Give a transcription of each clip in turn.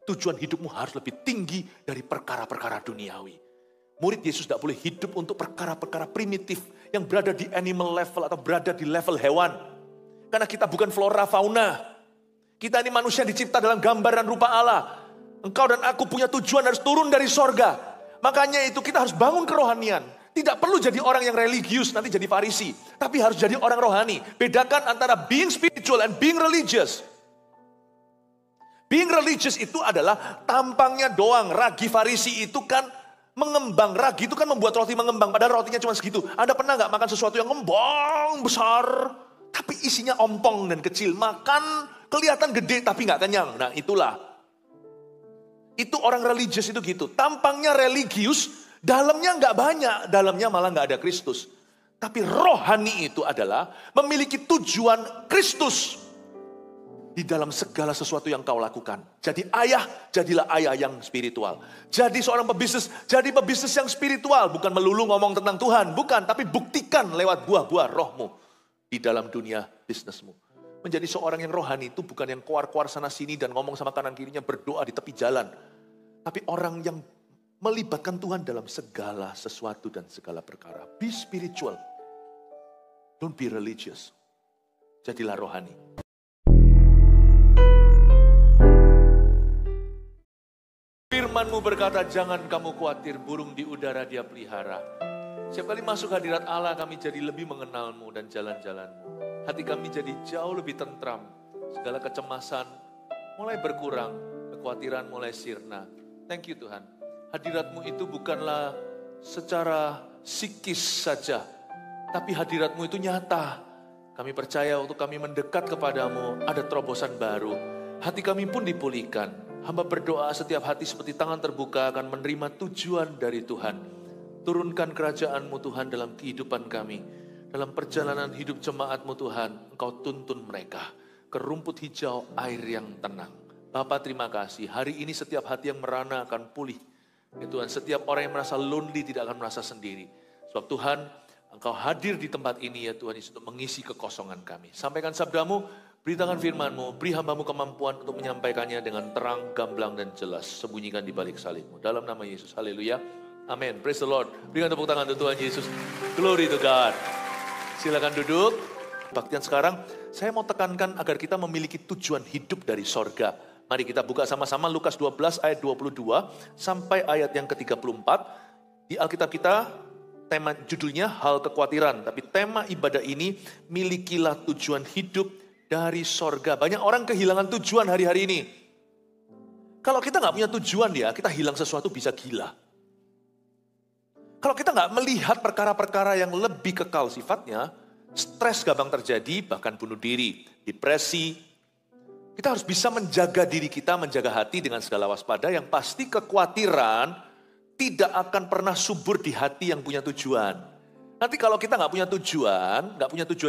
Tujuan hidupmu harus lebih tinggi dari perkara-perkara duniawi. Murid Yesus tidak boleh hidup untuk perkara-perkara primitif yang berada di animal level atau berada di level hewan. Karena kita bukan flora fauna. Kita ini manusia dicipta dalam gambar dan rupa Allah. Engkau dan aku punya tujuan harus turun dari sorga. Makanya itu kita harus bangun kerohanian. Tidak perlu jadi orang yang religius, nanti jadi Farisi. Tapi harus jadi orang rohani. Bedakan antara being spiritual and being religious. Being religious itu adalah tampangnya doang. Ragi Farisi itu kan mengembang. Ragi itu kan membuat roti mengembang. Padahal rotinya cuma segitu. Anda pernah gak makan sesuatu yang ngembang besar, tapi isinya ompong dan kecil. Makan kelihatan gede tapi gak kenyang. Nah itulah. Itu orang religious itu gitu. Tampangnya religius, dalamnya gak banyak. Dalamnya malah gak ada Kristus. Tapi rohani itu adalah memiliki tujuan Kristus di dalam segala sesuatu yang kau lakukan. Jadi ayah, jadilah ayah yang spiritual. Jadi seorang pebisnis, jadi pebisnis yang spiritual. Bukan melulu ngomong tentang Tuhan, bukan. Tapi buktikan lewat buah-buah rohmu di dalam dunia bisnismu. Menjadi seorang yang rohani itu bukan yang keluar-keluar sana sini dan ngomong sama kanan kirinya, berdoa di tepi jalan. Tapi orang yang melibatkan Tuhan dalam segala sesuatu dan segala perkara. Be spiritual. Don't be religious. Jadilah rohani. Firman-Mu berkata, jangan kamu khawatir, burung di udara Dia pelihara. Setiap kali masuk hadirat Allah, kami jadi lebih mengenal-Mu dan jalan-jalan-Mu. Hati kami jadi jauh lebih tentram. Segala kecemasan mulai berkurang, kekhawatiran mulai sirna. Thank you Tuhan. Hadirat-Mu itu bukanlah secara psikis saja, tapi hadirat-Mu itu nyata. Kami percaya waktu kami mendekat kepadamu, ada terobosan baru. Hati kami pun dipulihkan. Hamba berdoa setiap hati seperti tangan terbuka akan menerima tujuan dari Tuhan. Turunkan kerajaan-Mu Tuhan dalam kehidupan kami. Dalam perjalanan hidup jemaat-Mu Tuhan, Engkau tuntun mereka ke rumput hijau, air yang tenang. Bapa terima kasih, hari ini setiap hati yang merana akan pulih. Ya Tuhan, setiap orang yang merasa lonely tidak akan merasa sendiri. Sebab Tuhan, Engkau hadir di tempat ini ya Tuhan Yesus untuk mengisi kekosongan kami. Sampaikan sabda-Mu, beritakan firman-Mu, beri hamba-Mu kemampuan untuk menyampaikannya dengan terang, gamblang, dan jelas. Sembunyikan di balik salib-Mu. Dalam nama Yesus, haleluya. Amin. Praise the Lord. Berikan tepuk tangan untuk Tuhan Yesus. Glory to God. Silakan duduk. Baktian sekarang, saya mau tekankan agar kita memiliki tujuan hidup dari sorga. Mari kita buka sama-sama Lukas 12 ayat 22 sampai ayat yang ke-34. Di Alkitab kita, tema judulnya hal kekhawatiran. Tapi tema ibadah ini, milikilah tujuan hidup dari sorga. Banyak orang kehilangan tujuan hari-hari ini. Kalau kita nggak punya tujuan ya, kita hilang sesuatu bisa gila. Kalau kita nggak melihat perkara-perkara yang lebih kekal sifatnya, stres gampang terjadi, bahkan bunuh diri, depresi. Kita harus bisa menjaga diri kita, menjaga hati dengan segala waspada. Yang pasti kekhawatiran tidak akan pernah subur di hati yang punya tujuan. Nanti kalau kita nggak punya tujuan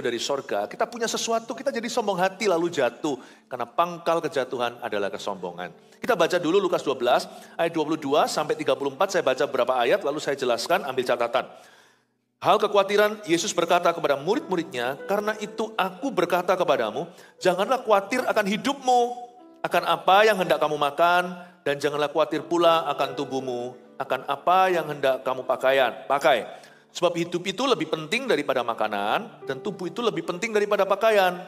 dari sorga, kita punya sesuatu, kita jadi sombong hati lalu jatuh. Karena pangkal kejatuhan adalah kesombongan. Kita baca dulu Lukas 12 ayat 22 sampai 34, saya baca beberapa ayat lalu saya jelaskan, ambil catatan. Hal kekhawatiran, Yesus berkata kepada murid-muridnya, karena itu aku berkata kepadamu, janganlah khawatir akan hidupmu, akan apa yang hendak kamu makan, dan janganlah khawatir pula akan tubuhmu, akan apa yang hendak kamu pakai. Sebab hidup itu lebih penting daripada makanan, dan tubuh itu lebih penting daripada pakaian.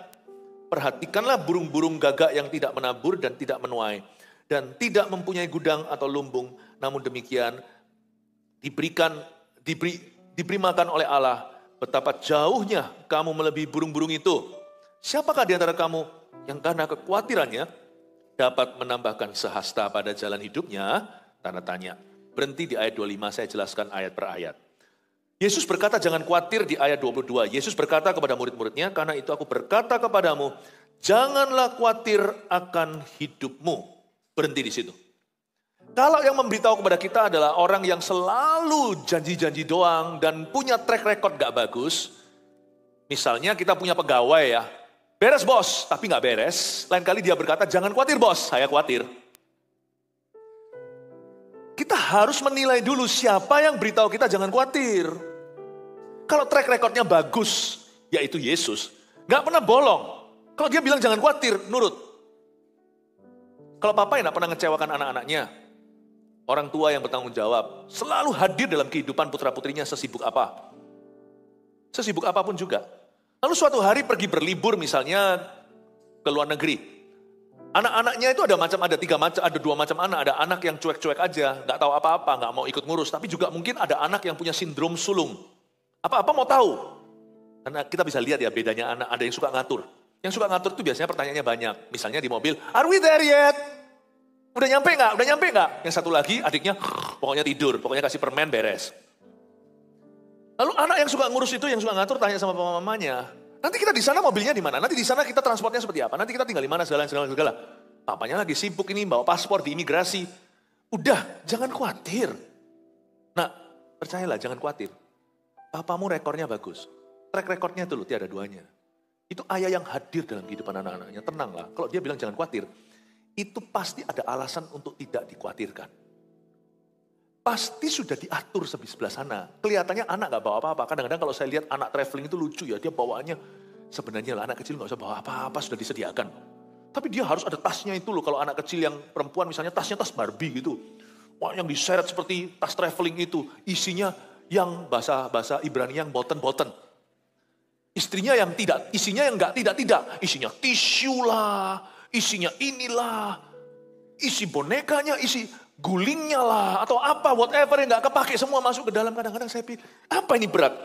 Perhatikanlah burung-burung gagak yang tidak menabur dan tidak menuai, dan tidak mempunyai gudang atau lumbung, namun demikian diberi makan oleh Allah. Betapa jauhnya kamu melebihi burung-burung itu. Siapakah di antara kamu yang karena kekhawatirannya dapat menambahkan sehasta pada jalan hidupnya? Tanda tanya. Berhenti di ayat 25, saya jelaskan ayat per ayat. Yesus berkata jangan khawatir di ayat 22. Yesus berkata kepada murid-muridnya, karena itu aku berkata kepadamu, janganlah khawatir akan hidupmu. Berhenti di situ. Kalau yang memberitahu kepada kita adalah orang yang selalu janji-janji doang dan punya track record gak bagus. Misalnya kita punya pegawai ya, beres bos, tapi gak beres. Lain kali dia berkata, jangan khawatir bos, saya khawatir. Kita harus menilai dulu siapa yang beritahu kita jangan khawatir. Kalau track recordnya bagus, yaitu Yesus, gak pernah bolong. Kalau dia bilang jangan khawatir, nurut. Kalau papa yang tidak pernah ngecewakan anak-anaknya, orang tua yang bertanggung jawab, selalu hadir dalam kehidupan putra-putrinya sesibuk apa. Sesibuk apapun juga. Lalu suatu hari pergi berlibur misalnya ke luar negeri. Anak-anaknya itu ada dua macam anak. Ada anak yang cuek-cuek aja, nggak tahu apa-apa, nggak mau ikut ngurus. Tapi juga mungkin ada anak yang punya sindrom sulung. Apa-apa mau tahu. Karena kita bisa lihat ya bedanya anak, ada yang suka ngatur. Yang suka ngatur itu biasanya pertanyaannya banyak. Misalnya di mobil, are we there yet? Udah nyampe nggak? Udah nyampe nggak? Yang satu lagi adiknya, pokoknya tidur, pokoknya kasih permen beres. Lalu anak yang suka ngurus itu, yang suka ngatur, tanya sama papa mamanya, nanti kita di sana mobilnya di mana? Nanti di sana kita transportnya seperti apa? Nanti kita tinggal di mana segala. Papanya lagi sibuk ini bawa paspor di imigrasi. Udah, jangan khawatir. Nah, percayalah, jangan khawatir. Papamu rekornya bagus. Track recordnya itu loh, tiada duanya. Itu ayah yang hadir dalam kehidupan anak-anaknya. Tenanglah, kalau dia bilang jangan khawatir, itu pasti ada alasan untuk tidak dikhawatirkan. Pasti sudah diatur sebelah sana. Kelihatannya anak gak bawa apa-apa. Kadang-kadang kalau saya lihat anak traveling itu lucu ya. Dia bawaannya, sebenarnya lah anak kecil gak usah bawa apa-apa, sudah disediakan. Tapi dia harus ada tasnya itu loh. Kalau anak kecil yang perempuan misalnya tasnya tas Barbie gitu. Wah, yang diseret seperti tas traveling itu. Isinya yang bahasa Ibrani yang boten-boten. Istrinya yang tidak, isinya yang enggak, tidak. Isinya tisu lah, isinya inilah. Isi bonekanya, isi gulingnya lah, atau apa, whatever yang gak kepake semua masuk ke dalam. Kadang-kadang saya pikir, apa ini berat?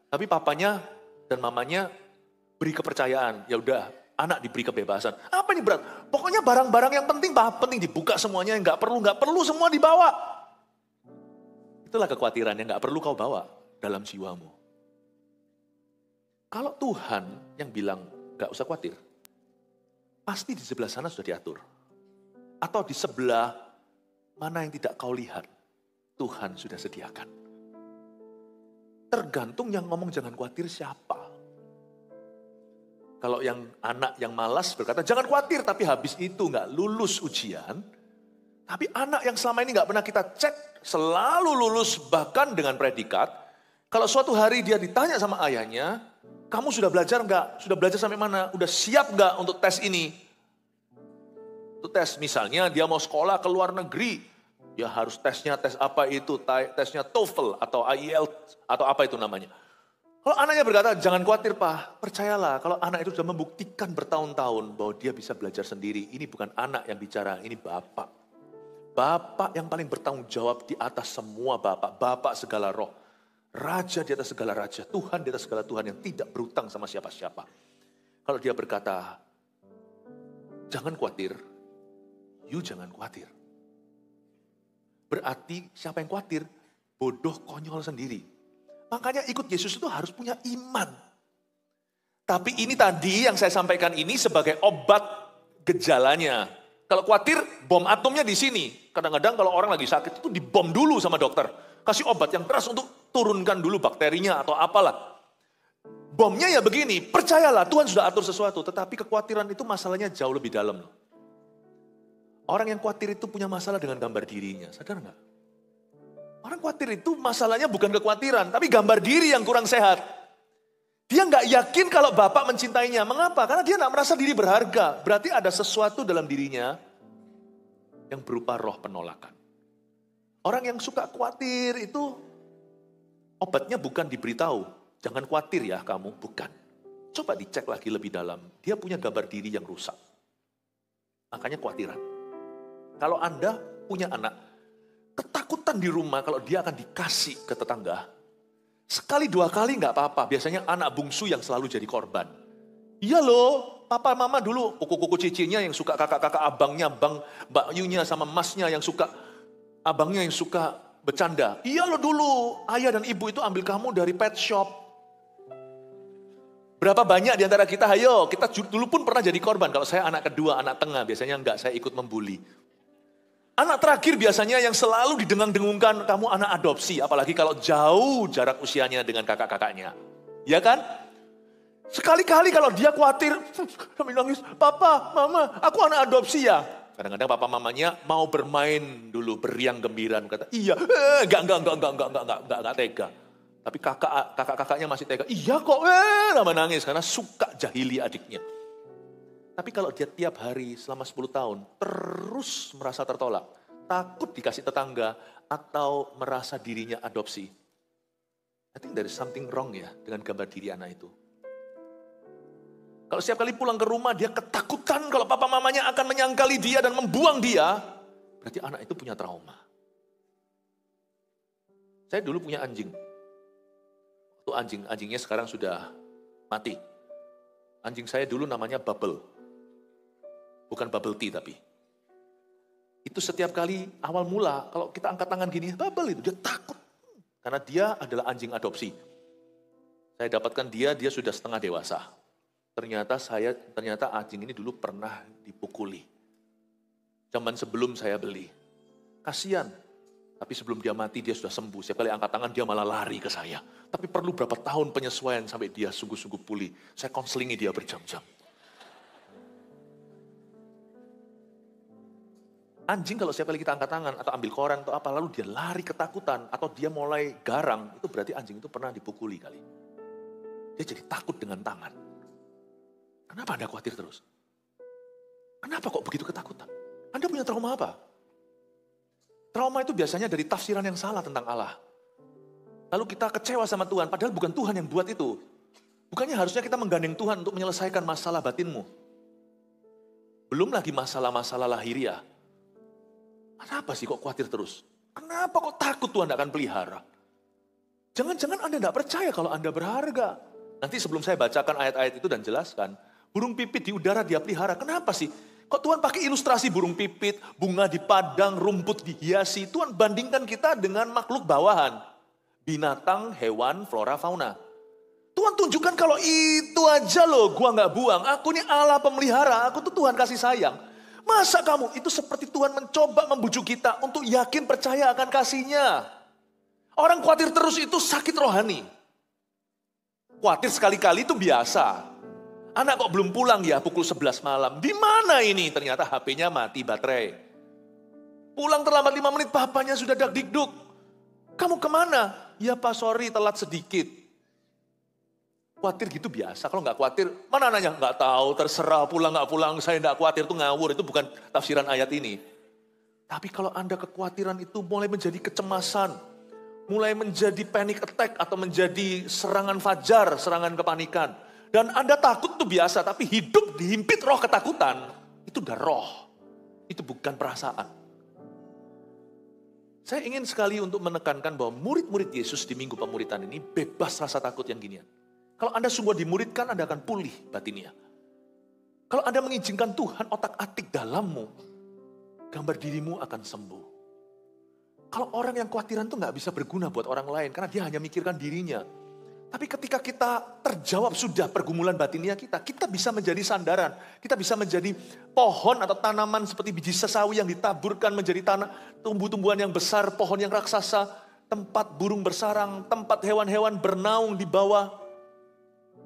Tapi papanya dan mamanya beri kepercayaan, ya udah, anak diberi kebebasan. Apa ini berat? Pokoknya barang-barang yang penting, penting dibuka semuanya, yang gak perlu semua dibawa. Itulah kekhawatiran yang gak perlu kau bawa dalam jiwamu. Kalau Tuhan yang bilang gak usah khawatir, pasti di sebelah sana sudah diatur. Atau di sebelah mana yang tidak kau lihat, Tuhan sudah sediakan. Tergantung yang ngomong jangan khawatir siapa. Kalau yang anak yang malas berkata jangan khawatir, tapi habis itu gak lulus ujian. Tapi anak yang selama ini gak pernah kita cek, selalu lulus bahkan dengan predikat. Kalau suatu hari dia ditanya sama ayahnya, kamu sudah belajar gak? Sudah belajar sampai mana? Udah siap gak untuk tes ini? Itu tes misalnya dia mau sekolah ke luar negeri. Ya harus tesnya tes apa itu? Tesnya TOEFL atau IELTS atau apa itu namanya. Kalau anaknya berkata jangan khawatir Pak. Percayalah kalau anak itu sudah membuktikan bertahun-tahun bahwa dia bisa belajar sendiri. Ini bukan anak yang bicara, ini bapak. Bapak yang paling bertanggung jawab di atas semua bapak. Bapak segala roh. Raja di atas segala raja. Tuhan di atas segala Tuhan yang tidak berutang sama siapa-siapa. Kalau dia berkata jangan khawatir. You jangan khawatir. Berarti siapa yang khawatir? Bodoh konyol sendiri. Makanya ikut Yesus itu harus punya iman. Tapi ini tadi yang saya sampaikan ini sebagai obat gejalanya. Kalau khawatir, bom atomnya di sini. Kadang-kadang kalau orang lagi sakit itu dibom dulu sama dokter. Kasih obat yang keras untuk turunkan dulu bakterinya atau apalah. Bomnya ya begini, percayalah Tuhan sudah atur sesuatu. Tetapi kekhawatiran itu masalahnya jauh lebih dalam loh. Orang yang khawatir itu punya masalah dengan gambar dirinya, sadar nggak? Orang khawatir itu masalahnya bukan kekhawatiran, tapi gambar diri yang kurang sehat. Dia nggak yakin kalau Bapak mencintainya. Mengapa? Karena dia nggak merasa diri berharga. Berarti ada sesuatu dalam dirinya yang berupa roh penolakan. Orang yang suka khawatir itu obatnya bukan diberitahu. Jangan khawatir ya kamu, bukan. Coba dicek lagi lebih dalam. Dia punya gambar diri yang rusak. Makanya khawatiran. Kalau Anda punya anak, ketakutan di rumah kalau dia akan dikasih ke tetangga. Sekali dua kali nggak apa-apa, biasanya anak bungsu yang selalu jadi korban. Iya loh, papa mama dulu, kuku-kuku cicinya yang suka kakak-kakak abangnya, Mbak Yunya sama masnya yang suka, abangnya yang suka bercanda. Iya loh dulu, ayah dan ibu itu ambil kamu dari pet shop. Berapa banyak di antara kita, ayo kita dulu pun pernah jadi korban. Kalau saya anak kedua, anak tengah, biasanya enggak, saya ikut membuli. Anak terakhir biasanya yang selalu didengung-dengungkan, kamu anak adopsi. Apalagi kalau jauh jarak usianya dengan kakak-kakaknya. Ya kan? Sekali-kali kalau dia khawatir, kami nangis, papa, mama, aku anak adopsi ya. Kadang-kadang papa mamanya mau bermain dulu, beriang gembira. Kata, iya, enggak tega. Tapi kakak-kakaknya masih tega. Iya kok, nama nangis karena suka jahili adiknya. Tapi kalau dia tiap hari selama 10 tahun terus merasa tertolak, takut dikasih tetangga, atau merasa dirinya adopsi, I think there is something wrong ya dengan gambar diri anak itu. Kalau setiap kali pulang ke rumah dia ketakutan kalau papa mamanya akan menyangkali dia dan membuang dia, berarti anak itu punya trauma. Saya dulu punya anjing. Itu anjingnya sekarang sudah mati. Anjing saya dulu namanya Bubble. Bukan bubble tea tapi. Itu setiap kali awal mula kalau kita angkat tangan gini, Bubble itu dia takut. Karena dia adalah anjing adopsi. Saya dapatkan dia sudah setengah dewasa. Ternyata anjing ini dulu pernah dipukuli. Zaman sebelum saya beli. Kasihan. Tapi sebelum dia mati dia sudah sembuh. Setiap kali angkat tangan dia malah lari ke saya. Tapi perlu berapa tahun penyesuaian sampai dia sungguh-sungguh pulih. Saya konselingi dia berjam-jam. Anjing kalau setiap kali kita angkat tangan atau ambil koran atau apa, lalu dia lari ketakutan atau dia mulai garang, itu berarti anjing itu pernah dipukuli kali. Dia jadi takut dengan tangan. Kenapa Anda khawatir terus? Kenapa kok begitu ketakutan? Anda punya trauma apa? Trauma itu biasanya dari tafsiran yang salah tentang Allah. Lalu kita kecewa sama Tuhan, padahal bukan Tuhan yang buat itu. Bukannya harusnya kita menggandeng Tuhan untuk menyelesaikan masalah batinmu. Belum lagi masalah-masalah lahiriah. Kenapa sih kok khawatir terus? Kenapa kok takut Tuhan akan pelihara? Jangan-jangan Anda tidak percaya kalau Anda berharga. Nanti sebelum saya bacakan ayat-ayat itu dan jelaskan, burung pipit di udara dia pelihara. Kenapa sih? Kok Tuhan pakai ilustrasi burung pipit, bunga di padang, rumput dihiasi. Tuhan bandingkan kita dengan makhluk bawahan. Binatang, hewan, flora, fauna. Tuhan tunjukkan kalau itu aja loh gua gak buang. Aku ini Allah pemelihara, aku tuh Tuhan kasih sayang. Masa kamu itu seperti Tuhan mencoba membujuk kita untuk yakin percaya akan kasihnya. Orang khawatir terus itu sakit rohani. Khawatir sekali-kali itu biasa. Anak kok belum pulang ya pukul 11 malam. Di mana ini? Ternyata HP-nya mati baterai. Pulang terlambat 5 menit, papanya sudah dak-dikduk. Kamu kemana? Ya Pak, sorry telat sedikit. Khawatir gitu biasa. Kalau nggak khawatir, mana anaknya? Nggak tahu, terserah pulang nggak pulang. Saya nggak khawatir, itu ngawur. Itu bukan tafsiran ayat ini. Tapi kalau Anda kekhawatiran itu mulai menjadi kecemasan. Mulai menjadi panic attack atau menjadi serangan fajar, serangan kepanikan. Dan Anda takut itu biasa, tapi hidup dihimpit roh ketakutan. Itu udah roh. Itu bukan perasaan. Saya ingin sekali untuk menekankan bahwa murid-murid Yesus di minggu pemuritan ini bebas rasa takut yang ginian. Kalau Anda sungguh dimuridkan, Anda akan pulih batinnya. Kalau Anda mengizinkan Tuhan otak-atik dalammu, gambar dirimu akan sembuh. Kalau orang yang khawatiran itu nggak bisa berguna buat orang lain, karena dia hanya mikirkan dirinya. Tapi ketika kita terjawab sudah pergumulan batinnya kita bisa menjadi sandaran. Kita bisa menjadi pohon atau tanaman seperti biji sesawi yang ditaburkan menjadi tanah, tumbuh-tumbuhan yang besar, pohon yang raksasa, tempat burung bersarang, tempat hewan-hewan bernaung di bawah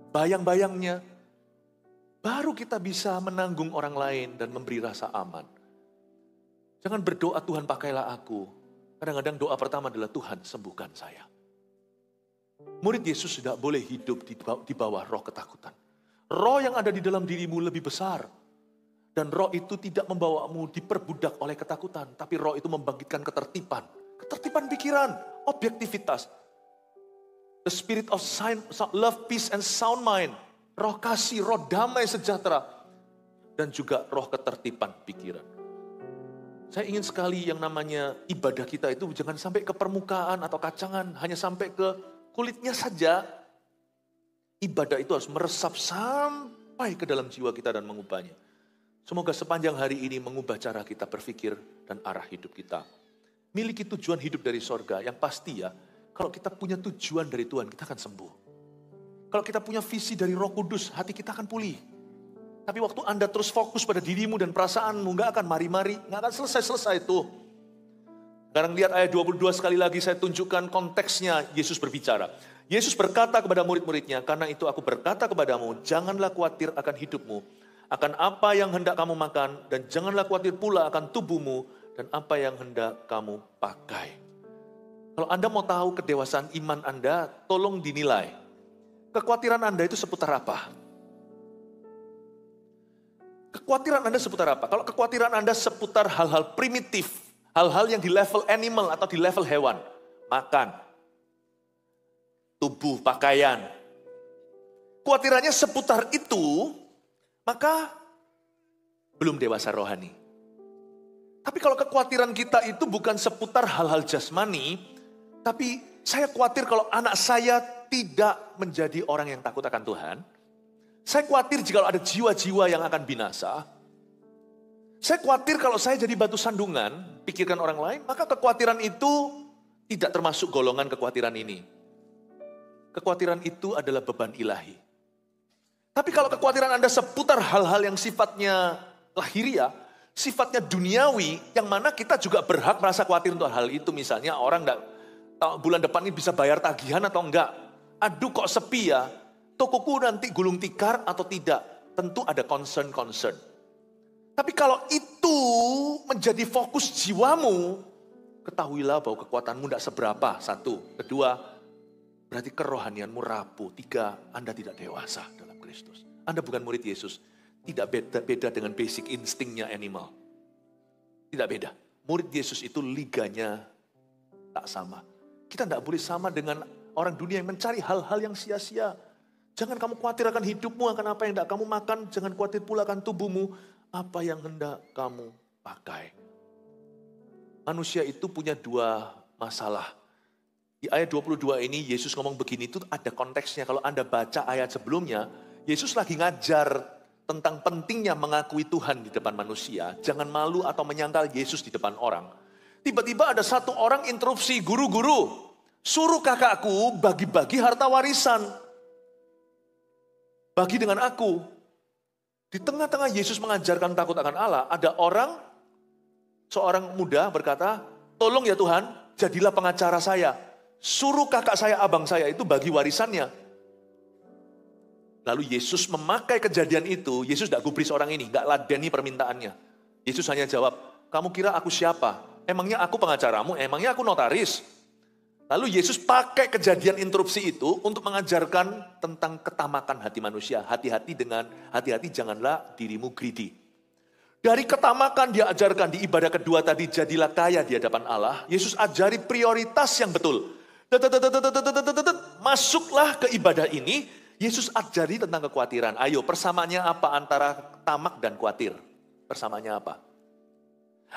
bayang-bayangnya. Baru kita bisa menanggung orang lain dan memberi rasa aman. Jangan berdoa Tuhan pakailah aku. Kadang-kadang doa pertama adalah Tuhan sembuhkan saya. Murid Yesus tidak boleh hidup di bawah roh ketakutan. Roh yang ada di dalam dirimu lebih besar. Dan roh itu tidak membawamu diperbudak oleh ketakutan. Tapi roh itu membangkitkan ketertiban. Ketertiban pikiran, objektivitas. The spirit of love, peace, and sound mind. Roh kasih, roh damai sejahtera. Dan juga roh ketertiban pikiran. Saya ingin sekali yang namanya ibadah kita itu jangan sampai ke permukaan atau kacangan. Hanya sampai ke kulitnya saja. Ibadah itu harus meresap sampai ke dalam jiwa kita dan mengubahnya. Semoga sepanjang hari ini mengubah cara kita berpikir dan arah hidup kita. Miliki tujuan hidup dari sorga. Yang pasti ya, kalau kita punya tujuan dari Tuhan, kita akan sembuh. Kalau kita punya visi dari Roh Kudus, hati kita akan pulih. Tapi waktu Anda terus fokus pada dirimu dan perasaanmu, gak akan mari-mari, gak akan selesai-selesai itu. Sekarang lihat ayat 22 sekali lagi saya tunjukkan konteksnya Yesus berbicara. Yesus berkata kepada murid-muridnya, karena itu aku berkata kepadamu, janganlah khawatir akan hidupmu, akan apa yang hendak kamu makan, dan janganlah khawatir pula akan tubuhmu, dan apa yang hendak kamu pakai. Kalau Anda mau tahu kedewasaan iman Anda, tolong dinilai. Kekhawatiran Anda itu seputar apa? Kekhawatiran Anda seputar apa? Kalau kekhawatiran Anda seputar hal-hal primitif, hal-hal yang di level animal atau di level hewan, makan, tubuh, pakaian. Kekhawatirannya seputar itu, maka belum dewasa rohani. Tapi kalau kekhawatiran kita itu bukan seputar hal-hal jasmani, tapi saya khawatir kalau anak saya tidak menjadi orang yang takut akan Tuhan. Saya khawatir jika ada jiwa-jiwa yang akan binasa. Saya khawatir kalau saya jadi batu sandungan, pikirkan orang lain, maka kekhawatiran itu tidak termasuk golongan kekhawatiran ini. Kekhawatiran itu adalah beban ilahi. Tapi kalau kekhawatiran Anda seputar hal-hal yang sifatnya lahiriah, sifatnya duniawi, yang mana kita juga berhak merasa khawatir untuk hal itu. Misalnya orang enggak tahu bulan depan ini bisa bayar tagihan atau enggak. Aduh kok sepi ya, tokoku nanti gulung tikar atau tidak. Tentu ada concern. Tapi kalau itu menjadi fokus jiwamu, ketahuilah bahwa kekuatanmu tidak seberapa. Satu. Kedua, berarti kerohanianmu rapuh. Tiga, Anda tidak dewasa dalam Kristus. Anda bukan murid Yesus. Tidak beda dengan basic instingnya animal. Tidak beda. Murid Yesus itu liganya tak sama. Kita tidak boleh sama dengan orang dunia yang mencari hal-hal yang sia-sia. Jangan kamu khawatir akan hidupmu, akan apa yang hendak kamu makan. Jangan khawatir pula akan tubuhmu, apa yang hendak kamu pakai. Manusia itu punya dua masalah. Di ayat 22 ini Yesus ngomong begini, itu ada konteksnya. Kalau Anda baca ayat sebelumnya, Yesus lagi ngajar tentang pentingnya mengakui Tuhan di depan manusia. Jangan malu atau menyangkal Yesus di depan orang. Tiba-tiba ada satu orang interupsi, guru-guru, suruh kakakku bagi-bagi harta warisan. Bagi dengan aku. Di tengah-tengah Yesus mengajarkan takut akan Allah, ada orang, seorang muda berkata, tolong ya Tuhan, jadilah pengacara saya. Suruh kakak saya, abang saya itu bagi warisannya. Lalu Yesus memakai kejadian itu, Yesus tidak gubris orang ini, tidak ladeni permintaannya. Yesus hanya jawab, kamu kira aku siapa? Emangnya aku pengacaramu? Emangnya aku notaris? Lalu Yesus pakai kejadian interupsi itu untuk mengajarkan tentang ketamakan hati manusia. Hati-hati janganlah dirimu greedy. Dari ketamakan dia ajarkan di ibadah kedua tadi, jadilah kaya di hadapan Allah. Yesus ajari prioritas yang betul. Masuklah ke ibadah ini, Yesus ajari tentang kekhawatiran. Ayo, persamaannya apa antara tamak dan khawatir? Persamaannya apa?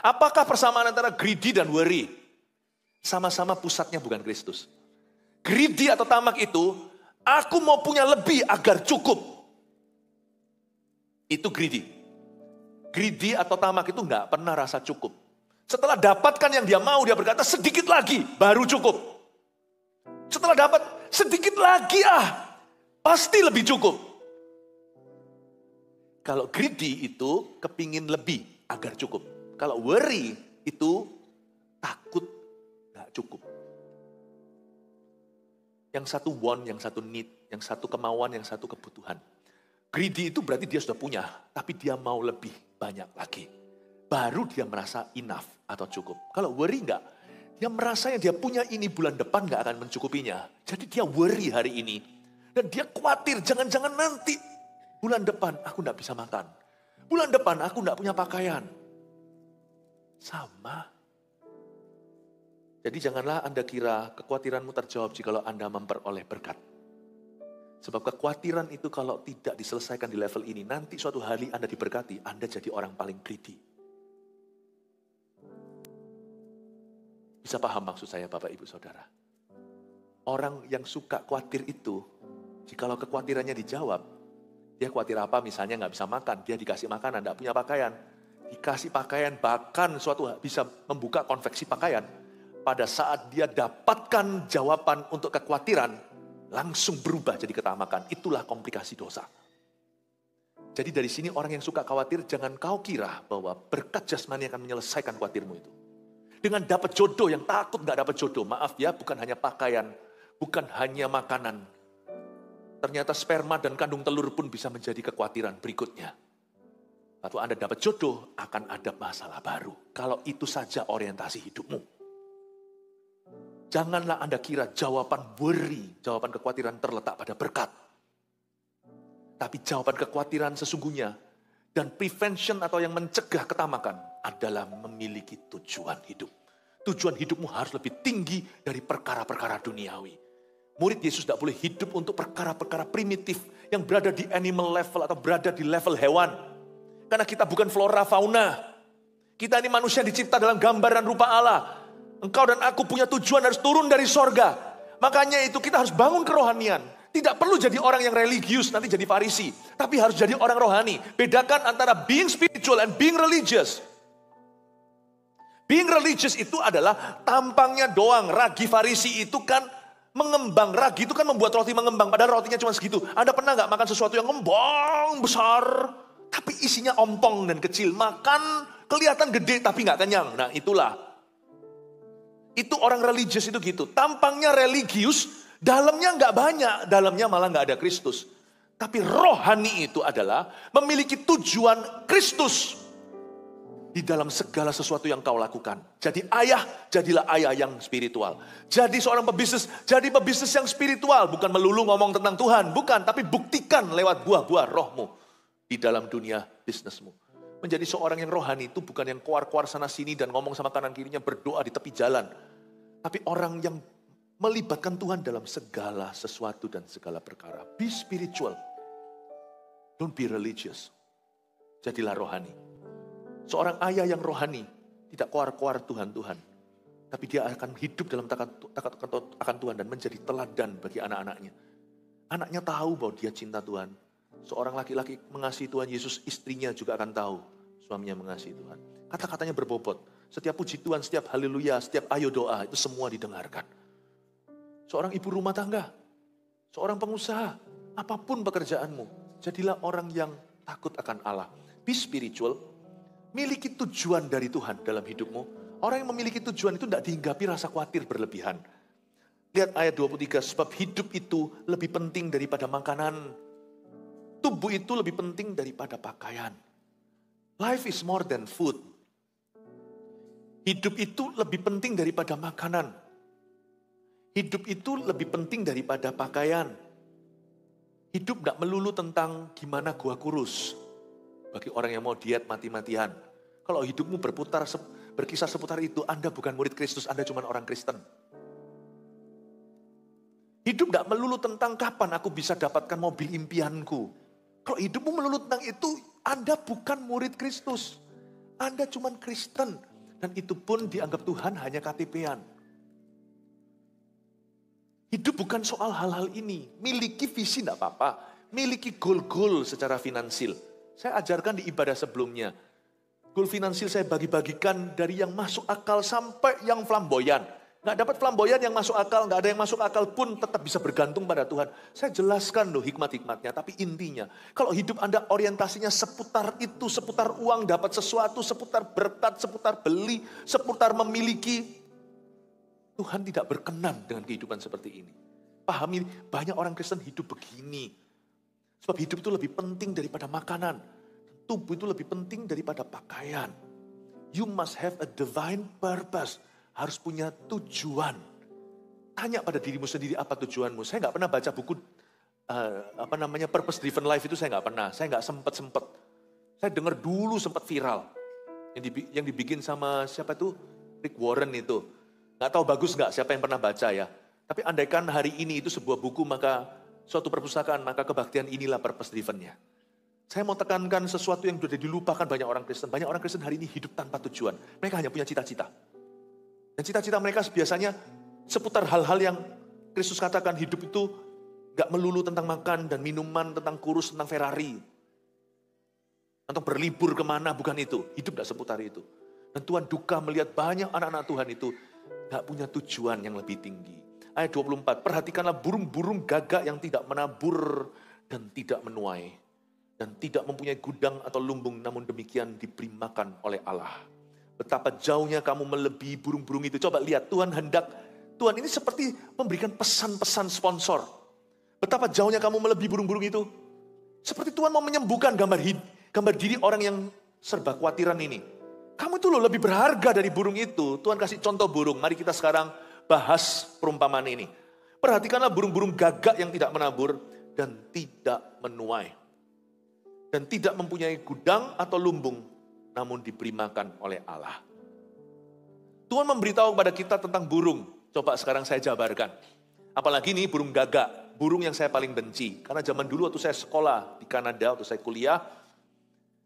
Apakah persamaan antara greedy dan worry? Sama-sama pusatnya bukan Kristus. Greedy atau tamak itu, aku mau punya lebih agar cukup. Itu greedy. Greedy atau tamak itu enggak pernah rasa cukup. Setelah dapatkan yang dia mau, dia berkata sedikit lagi, baru cukup. Setelah dapat, sedikit lagi pasti lebih cukup. Kalau greedy itu kepingin lebih agar cukup. Kalau worry itu takut cukup. Yang satu want, yang satu need, yang satu kemauan, yang satu kebutuhan. Greedy itu berarti dia sudah punya, tapi dia mau lebih banyak lagi. Baru dia merasa enough atau cukup. Kalau worry enggak, dia merasa yang dia punya ini bulan depan enggak akan mencukupinya. Jadi dia worry hari ini. Dan dia khawatir, jangan-jangan nanti bulan depan aku enggak bisa makan. Bulan depan aku enggak punya pakaian. Sama. Jadi janganlah Anda kira kekhawatiranmu terjawab jikalau Anda memperoleh berkat. Sebab kekhawatiran itu kalau tidak diselesaikan di level ini, nanti suatu hari Anda diberkati, Anda jadi orang paling greedy. Bisa paham maksud saya Bapak Ibu Saudara? Orang yang suka khawatir itu, jikalau kekhawatirannya dijawab, dia khawatir apa? Misalnya nggak bisa makan, dia dikasih makanan, nggak punya pakaian. Dikasih pakaian, bahkan suatu bisa membuka konveksi pakaian. Pada saat dia dapatkan jawaban untuk kekhawatiran, langsung berubah jadi ketamakan. Itulah komplikasi dosa. Jadi dari sini orang yang suka khawatir, jangan kau kira bahwa berkat jasmani akan menyelesaikan khawatirmu itu. Dengan dapat jodoh, yang takut gak dapat jodoh. Maaf ya, bukan hanya pakaian, bukan hanya makanan. Ternyata sperma dan kandung telur pun bisa menjadi kekhawatiran berikutnya. Waktu Anda dapat jodoh, akan ada masalah baru. Kalau itu saja orientasi hidupmu. Janganlah Anda kira jawaban worry, jawaban kekhawatiran terletak pada berkat. Tapi jawaban kekhawatiran sesungguhnya dan prevention atau yang mencegah ketamakan adalah memiliki tujuan hidup. Tujuan hidupmu harus lebih tinggi dari perkara-perkara duniawi. Murid Yesus tidak boleh hidup untuk perkara-perkara primitif yang berada di animal level atau berada di level hewan. Karena kita bukan flora fauna. Kita ini manusia dicipta dalam gambar dan rupa Allah. Engkau dan aku punya tujuan harus turun dari sorga. Makanya itu kita harus bangun kerohanian. Tidak perlu jadi orang yang religius nanti jadi Farisi. Tapi harus jadi orang rohani. Bedakan antara being spiritual and being religious. Being religious itu adalah tampangnya doang. Ragi Farisi itu kan mengembang. Ragi itu kan membuat roti mengembang. Padahal rotinya cuma segitu. Anda pernah gak makan sesuatu yang ngembang besar. Tapi isinya ompong dan kecil. Makan kelihatan gede tapi gak kenyang. Nah itulah. Itu orang religius itu gitu. Tampangnya religius. Dalamnya gak banyak. Dalamnya malah gak ada Kristus. Tapi rohani itu adalah memiliki tujuan Kristus. Di dalam segala sesuatu yang kau lakukan. Jadi ayah, jadilah ayah yang spiritual. Jadi seorang pebisnis, jadi pebisnis yang spiritual. Bukan melulu ngomong tentang Tuhan. Bukan, tapi buktikan lewat buah-buah rohmu. Di dalam dunia bisnismu. Menjadi seorang yang rohani itu bukan yang keluar-keluar sana sini dan ngomong sama kanan kirinya berdoa di tepi jalan. Tapi orang yang melibatkan Tuhan dalam segala sesuatu dan segala perkara. Be spiritual. Don't be religious. Jadilah rohani. Seorang ayah yang rohani, tidak keluar-keluar Tuhan-Tuhan. Tapi dia akan hidup dalam akan Tuhan dan menjadi teladan bagi anak-anaknya. Anaknya tahu bahwa dia cinta Tuhan. Seorang laki-laki mengasihi Tuhan Yesus, istrinya juga akan tahu suaminya mengasihi Tuhan. Kata-katanya berbobot. Setiap puji Tuhan, setiap haleluya, setiap ayo doa, itu semua didengarkan. Seorang ibu rumah tangga, seorang pengusaha, apapun pekerjaanmu, jadilah orang yang takut akan Allah. Be spiritual. Miliki tujuan dari Tuhan dalam hidupmu. Orang yang memiliki tujuan itu tidak dihinggapi rasa khawatir berlebihan. Lihat ayat 23, sebab hidup itu lebih penting daripada makanan. Tubuh itu lebih penting daripada pakaian. Life is more than food. Hidup itu lebih penting daripada makanan. Hidup itu lebih penting daripada pakaian. Hidup tidak melulu tentang gimana gua kurus. Bagi orang yang mau diet mati-matian. Kalau hidupmu berkisar seputar itu, Anda bukan murid Kristus, Anda cuma orang Kristen. Hidup tidak melulu tentang kapan aku bisa dapatkan mobil impianku. Kalau hidupmu melulu tentang itu, Anda bukan murid Kristus. Anda cuma Kristen. Dan itu pun dianggap Tuhan hanya KTP-an. Hidup bukan soal hal-hal ini. Miliki visi tidak apa-apa. Miliki goal-goal secara finansil. Saya ajarkan di ibadah sebelumnya. Goal finansil saya bagi-bagikan dari yang masuk akal sampai yang flamboyan. Nggak dapat flamboyan yang masuk akal, nggak ada yang masuk akal pun tetap bisa bergantung pada Tuhan. Saya jelaskan loh hikmat-hikmatnya, tapi intinya. Kalau hidup Anda orientasinya seputar itu, seputar uang, dapat sesuatu, seputar berkat, seputar beli, seputar memiliki. Tuhan tidak berkenan dengan kehidupan seperti ini. Pahami, banyak orang Kristen hidup begini. Sebab hidup itu lebih penting daripada makanan. Tubuh itu lebih penting daripada pakaian. You must have a divine purpose. Harus punya tujuan. Tanya pada dirimu sendiri apa tujuanmu. Saya gak pernah baca buku purpose driven life itu saya gak pernah. Saya gak sempet. Saya dengar dulu sempat viral. Yang dibikin sama siapa itu? Rick Warren itu. Gak tahu bagus gak siapa yang pernah baca ya. Tapi andaikan hari ini itu sebuah buku maka suatu perpustakaan, maka kebaktian inilah purpose driven-nya. Saya mau tekankan sesuatu yang sudah dilupakan banyak orang Kristen. Banyak orang Kristen hari ini hidup tanpa tujuan. Mereka hanya punya cita-cita. Dan cita-cita mereka biasanya seputar hal-hal yang Kristus katakan hidup itu gak melulu tentang makan dan minuman, tentang kurus, tentang Ferrari. Atau berlibur kemana, bukan itu. Hidup gak seputar itu. Dan Tuhan duka melihat banyak anak-anak Tuhan itu gak punya tujuan yang lebih tinggi. Ayat 24, perhatikanlah burung-burung gagak yang tidak menabur dan tidak menuai. Dan tidak mempunyai gudang atau lumbung, namun demikian diberi makan oleh Allah. Betapa jauhnya kamu melebihi burung-burung itu. Coba lihat, Tuhan ini seperti memberikan pesan-pesan sponsor. Betapa jauhnya kamu melebihi burung-burung itu. Seperti Tuhan mau menyembuhkan gambar diri orang yang serba khawatiran ini. Kamu itu loh lebih berharga dari burung itu. Tuhan kasih contoh burung, mari kita sekarang bahas perumpamaan ini. Perhatikanlah burung-burung gagak yang tidak menabur dan tidak menuai. dan tidak mempunyai gudang atau lumbung, namun diberi makan oleh Allah. Tuhan memberitahu kepada kita tentang burung. Coba sekarang saya jabarkan. Apalagi nih burung gagak, burung yang saya paling benci. Karena zaman dulu waktu saya sekolah di Kanada, waktu saya kuliah,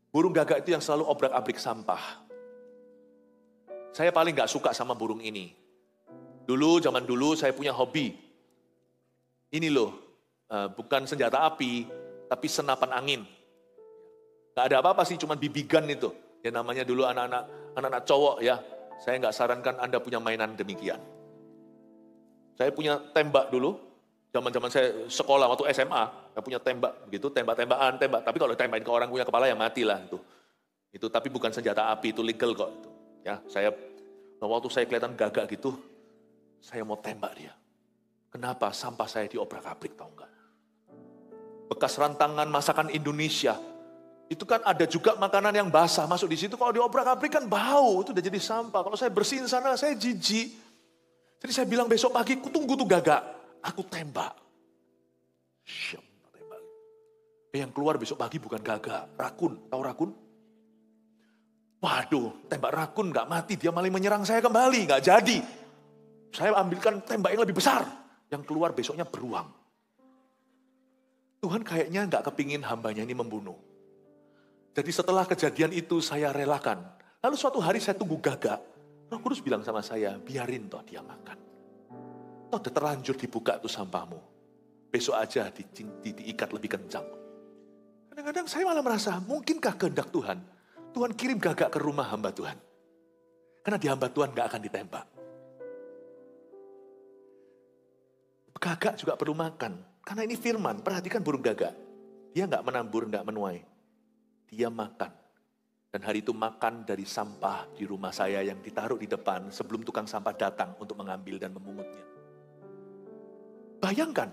burung gagak itu yang selalu obrak-abrik sampah. Saya paling gak suka sama burung ini. Zaman dulu saya punya hobi. Ini loh, bukan senjata api, tapi senapan angin. Gak ada apa-apa sih, cuma BB gun itu. Ya namanya dulu anak-anak cowok ya. Saya nggak sarankan Anda punya mainan demikian. Saya punya tembak dulu, zaman-zaman saya sekolah waktu SMA, saya punya tembak begitu, tembak-tembakan, tembak. Tapi kalau tembakin ke orang punya kepala ya matilah itu. Itu tapi bukan senjata api, itu legal kok. Itu. Ya, waktu saya kelihatan gagak gitu, saya mau tembak dia. Kenapa? Sampah saya diobrak-abrik, tahu nggak? Bekas rantangan masakan Indonesia. Itu kan ada juga makanan yang basah masuk di situ. Kalau diobrak-abrik kan bau, itu udah jadi sampah. Kalau saya bersihin sana, saya jijik. Jadi saya bilang besok pagi, aku tunggu tuh gagak. Aku tembak. Tembak. Yang keluar besok pagi bukan gagak, rakun. Tahu rakun? Waduh, tembak rakun gak mati, dia malah menyerang saya kembali. Gak jadi. Saya ambilkan tembak yang lebih besar. Yang keluar besoknya beruang. Tuhan kayaknya gak kepingin hambanya ini membunuh. Jadi setelah kejadian itu saya relakan. Lalu suatu hari saya tunggu gagak. Roh Kudus bilang sama saya, biarin toh dia makan. Toh udah terlanjur dibuka tuh sampahmu. Besok aja diikat lebih kencang. Kadang-kadang saya malah merasa, mungkinkah kehendak Tuhan? Tuhan kirim gagak ke rumah hamba Tuhan. Karena di hamba Tuhan gak akan ditembak. Gagak juga perlu makan. Karena ini firman, perhatikan burung gagak. Dia gak menambur, gak menuai. Dia makan. Dan hari itu makan dari sampah di rumah saya yang ditaruh di depan sebelum tukang sampah datang untuk mengambil dan memungutnya. Bayangkan,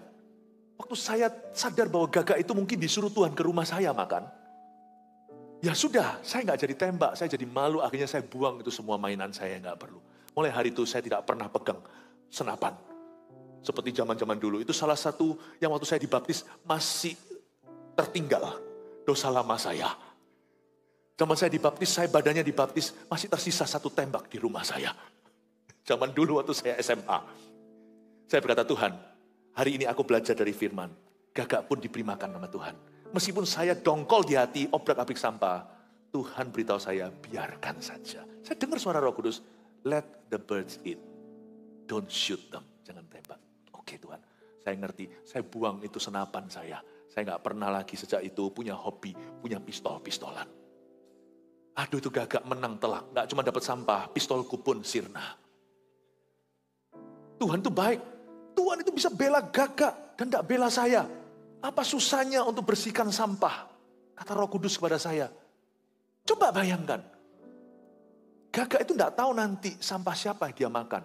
waktu saya sadar bahwa gagak itu mungkin disuruh Tuhan ke rumah saya makan. Ya sudah, saya nggak jadi tembak, saya jadi malu, akhirnya saya buang itu semua mainan saya yang nggak perlu. Mulai hari itu saya tidak pernah pegang senapan. Seperti zaman-zaman dulu, itu salah satu yang waktu saya dibaptis masih tertinggal dosa lama saya. Zaman saya dibaptis, saya badannya dibaptis, masih tersisa satu tembak di rumah saya. Zaman dulu waktu saya SMA. Saya berkata, Tuhan, hari ini aku belajar dari firman. Gagak pun diberi makan sama Tuhan. Meskipun saya dongkol di hati, obrak-abrik sampah, Tuhan beritahu saya, biarkan saja. Saya dengar suara Roh Kudus, let the birds eat. Don't shoot them. Jangan tembak. Oke Tuhan, saya ngerti. Saya buang itu senapan saya. Saya gak pernah lagi sejak itu punya hobi, punya pistol-pistolan. Aduh itu gagak menang telak. Gak cuma dapat sampah, pistolku pun sirna. Tuhan itu baik. Tuhan itu bisa bela gagak dan gak bela saya. Apa susahnya untuk bersihkan sampah? Kata Roh Kudus kepada saya. Coba bayangkan. Gagak itu gak tahu nanti sampah siapa yang dia makan.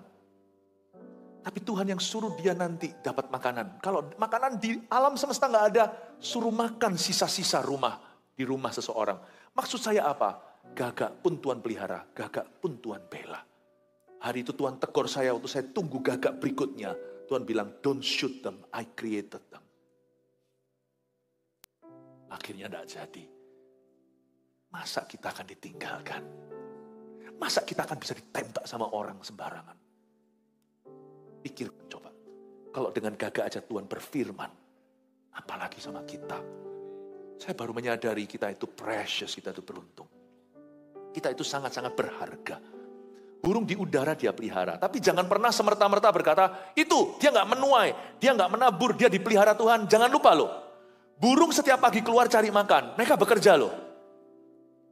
Tapi Tuhan yang suruh dia nanti dapat makanan. Kalau makanan di alam semesta gak ada, suruh makan sisa-sisa rumah di rumah seseorang. Maksud saya apa? Gagak pun Tuhan pelihara, gagak pun Tuhan bela. Hari itu Tuhan tegur saya waktu saya tunggu gagak berikutnya. Tuhan bilang, don't shoot them, I created them. Akhirnya tidak jadi. Masa kita akan ditinggalkan? Masa kita akan bisa ditembak sama orang sembarangan? Pikirkan coba. Kalau dengan gagak aja Tuhan berfirman, apalagi sama kita. Saya baru menyadari kita itu precious, kita itu beruntung. Kita itu sangat-sangat berharga. Burung di udara dia pelihara. Tapi jangan pernah semerta-merta berkata, itu dia gak menuai, dia gak menabur, dia dipelihara Tuhan. Jangan lupa loh. Burung setiap pagi keluar cari makan. Mereka bekerja loh.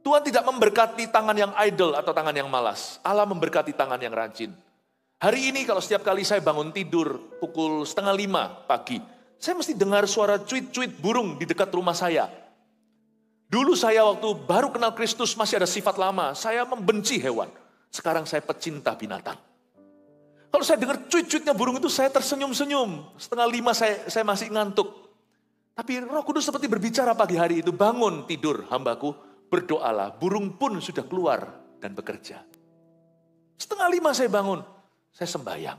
Tuhan tidak memberkati tangan yang idle atau tangan yang malas. Allah memberkati tangan yang rajin. Hari ini kalau setiap kali saya bangun tidur pukul 4:30 pagi. Saya mesti dengar suara cuit-cuit burung di dekat rumah saya. Dulu saya waktu baru kenal Kristus masih ada sifat lama. Saya membenci hewan. Sekarang saya pecinta binatang. Kalau saya dengar cuit-cuitnya burung itu saya tersenyum-senyum. 4:30 saya masih ngantuk. Tapi Roh Kudus seperti berbicara pagi hari itu. Bangun tidur hambaku, berdoalah. Burung pun sudah keluar dan bekerja. 4:30 saya bangun. Saya sembahyang.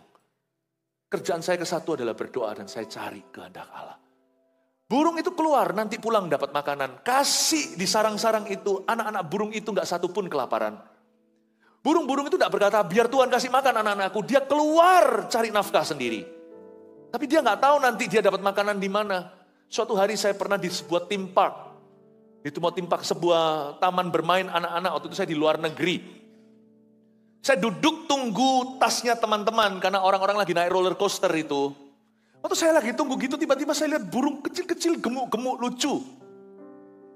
Kerjaan saya ke satu adalah berdoa dan saya cari kehendak Allah. Burung itu keluar, nanti pulang dapat makanan. Kasih di sarang-sarang itu, anak-anak burung itu gak satu pun kelaparan. Burung-burung itu gak berkata, biar Tuhan kasih makan anak-anakku. Dia keluar cari nafkah sendiri. Tapi dia gak tahu nanti dia dapat makanan di mana. Suatu hari saya pernah di sebuah theme park. Itu mau theme park, sebuah taman bermain anak-anak. Waktu itu saya di luar negeri. Saya duduk tunggu tasnya teman-teman, karena orang-orang lagi naik roller coaster itu. Waktu saya lagi tunggu gitu, tiba-tiba saya lihat burung kecil-kecil gemuk-gemuk lucu.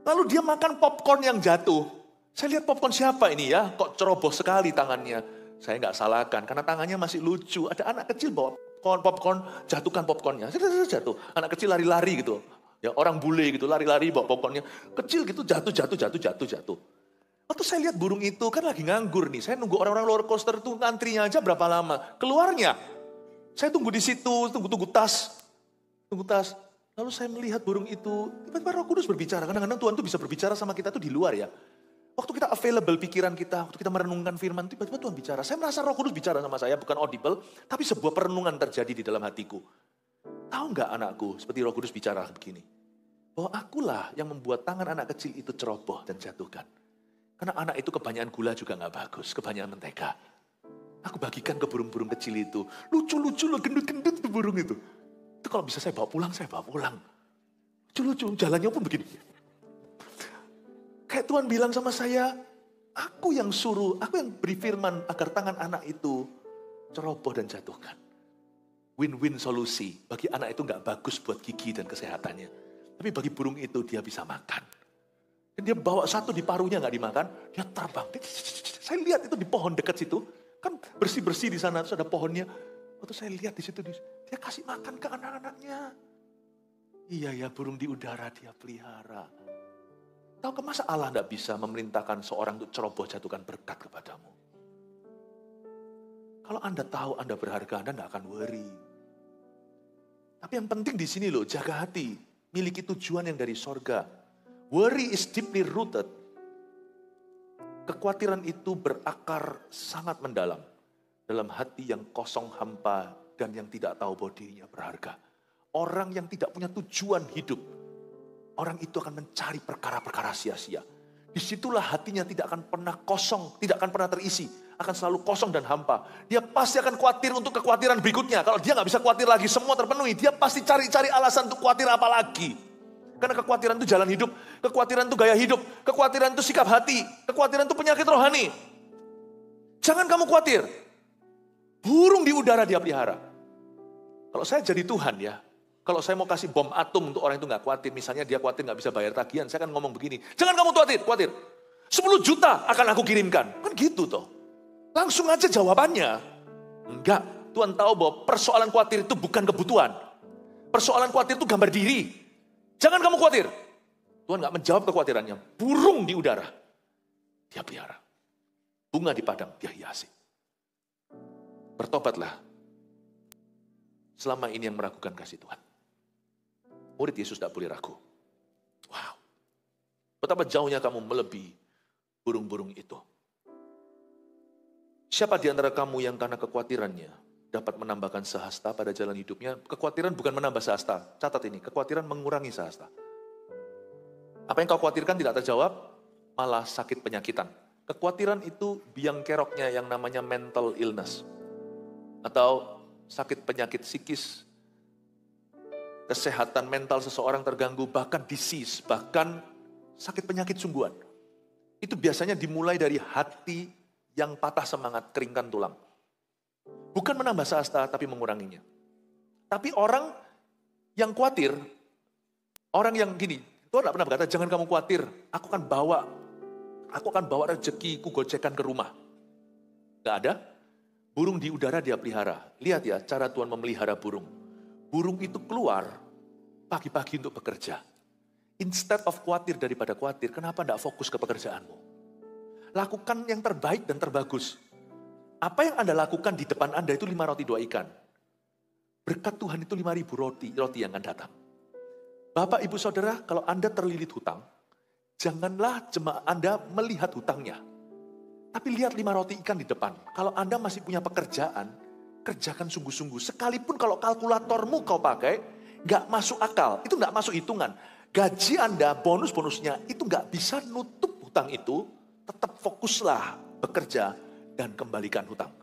Lalu dia makan popcorn yang jatuh. Saya lihat popcorn siapa ini ya, kok ceroboh sekali tangannya. Saya nggak salahkan, karena tangannya masih lucu. Ada anak kecil bawa popcorn, jatuhkan popcornnya. Jatuh, anak kecil lari-lari gitu. Ya orang bule gitu, lari-lari bawa popcornnya. Kecil gitu, jatuh. Waktu saya lihat burung itu, kan lagi nganggur nih. Saya nunggu orang-orang roller coaster itu ngantrinya aja berapa lama. Keluarnya. Saya tunggu di situ, tunggu tas. Lalu saya melihat burung itu, tiba-tiba Roh Kudus berbicara. Kadang-kadang Tuhan tuh bisa berbicara sama kita tuh di luar ya. Waktu kita available pikiran kita, waktu kita merenungkan firman, tiba-tiba Tuhan bicara. Saya merasa Roh Kudus bicara sama saya, bukan audible, tapi sebuah perenungan terjadi di dalam hatiku. Tahu nggak anakku, seperti Roh Kudus bicara begini. Bahwa akulah yang membuat tangan anak kecil itu ceroboh dan jatuhkan. Karena anak itu kebanyakan gula juga nggak bagus, kebanyakan mentega. Aku bagikan ke burung-burung kecil itu. Lucu-lucu loh, gendut-gendut tuh burung itu. Itu kalau bisa saya bawa pulang, saya bawa pulang. Lucu-lucu, jalannya pun begini. Kayak Tuhan bilang sama saya, aku yang suruh, aku yang beri firman agar tangan anak itu ceroboh dan jatuhkan. Win-win solusi. Bagi anak itu gak bagus buat gigi dan kesehatannya. Tapi bagi burung itu dia bisa makan. Dan dia bawa satu di paruhnya gak dimakan, dia terbang. Saya lihat itu di pohon dekat situ. Kan bersih-bersih di sana, terus ada pohonnya. Waktu saya lihat di situ, dia kasih makan ke anak-anaknya. Iya ya, burung di udara dia pelihara. Tahu ke masa Allah tidak bisa memerintahkan seorang untuk ceroboh jatuhkan berkat kepadamu? Kalau Anda tahu Anda berharga, Anda tidak akan worry. Tapi yang penting di sini loh, jaga hati. Miliki tujuan yang dari sorga. Worry is deeply rooted. Kekhawatiran itu berakar sangat mendalam dalam hati yang kosong hampa dan yang tidak tahu bahwa dirinya berharga. Orang yang tidak punya tujuan hidup, orang itu akan mencari perkara-perkara sia-sia. Disitulah hatinya tidak akan pernah kosong, tidak akan pernah terisi, akan selalu kosong dan hampa. Dia pasti akan khawatir untuk kekhawatiran berikutnya. Kalau dia nggak bisa khawatir lagi, semua terpenuhi, dia pasti cari-cari alasan untuk khawatir apa lagi. Karena kekhawatiran itu jalan hidup, kekhawatiran itu gaya hidup, kekhawatiran itu sikap hati, kekhawatiran itu penyakit rohani. Jangan kamu khawatir. Burung di udara dia pelihara. Kalau saya jadi Tuhan ya, kalau saya mau kasih bom atom untuk orang itu gak khawatir, misalnya dia khawatir gak bisa bayar tagihan, saya akan ngomong begini, jangan kamu khawatir. 10 juta akan aku kirimkan. Kan gitu toh. Langsung aja jawabannya. Enggak, Tuhan tahu bahwa persoalan khawatir itu bukan kebutuhan. Persoalan khawatir itu gambar diri. Jangan kamu khawatir. Tuhan gak menjawab kekhawatirannya. Burung di udara, dia pelihara. Bunga di padang, dia hiasi. Bertobatlah. Selama ini yang meragukan kasih Tuhan. Murid Yesus tidak boleh ragu. Wow. Betapa jauhnya kamu melebihi burung-burung itu. Siapa di antara kamu yang karena kekhawatirannya dapat menambahkan sehasta pada jalan hidupnya? Kekhawatiran bukan menambah sehasta. Catat ini, kekhawatiran mengurangi sehasta. Apa yang kau khawatirkan tidak terjawab, malah sakit penyakitan. Kekhawatiran itu biang keroknya yang namanya mental illness. Atau sakit penyakit psikis, kesehatan mental seseorang terganggu, bahkan disease, bahkan sakit penyakit sungguhan. Itu biasanya dimulai dari hati yang patah semangat, keringkan tulang. Bukan menambah sehasta, tapi menguranginya. Tapi orang yang khawatir, orang yang gini, Tuhan tidak pernah berkata, jangan kamu khawatir, aku akan bawa rezeki, ku gocekan ke rumah. Gak ada. Burung di udara dia pelihara. Lihat ya, cara Tuhan memelihara burung. Burung itu keluar pagi-pagi untuk bekerja. Instead of khawatir daripada khawatir, kenapa tidak fokus ke pekerjaanmu? Lakukan yang terbaik dan terbagus. Apa yang Anda lakukan di depan Anda itu 5 roti 2 ikan. Berkat Tuhan itu 5.000 roti yang akan datang. Bapak, Ibu, Saudara, kalau Anda terlilit hutang, janganlah jemaat Anda melihat hutangnya. Tapi lihat 5 roti ikan di depan. Kalau Anda masih punya pekerjaan, kerjakan sungguh-sungguh. Sekalipun kalau kalkulatormu kau pakai, nggak masuk akal, itu nggak masuk hitungan. Gaji Anda, bonus-bonusnya itu nggak bisa nutup hutang itu, tetap fokuslah bekerja dan kembalikan hutang.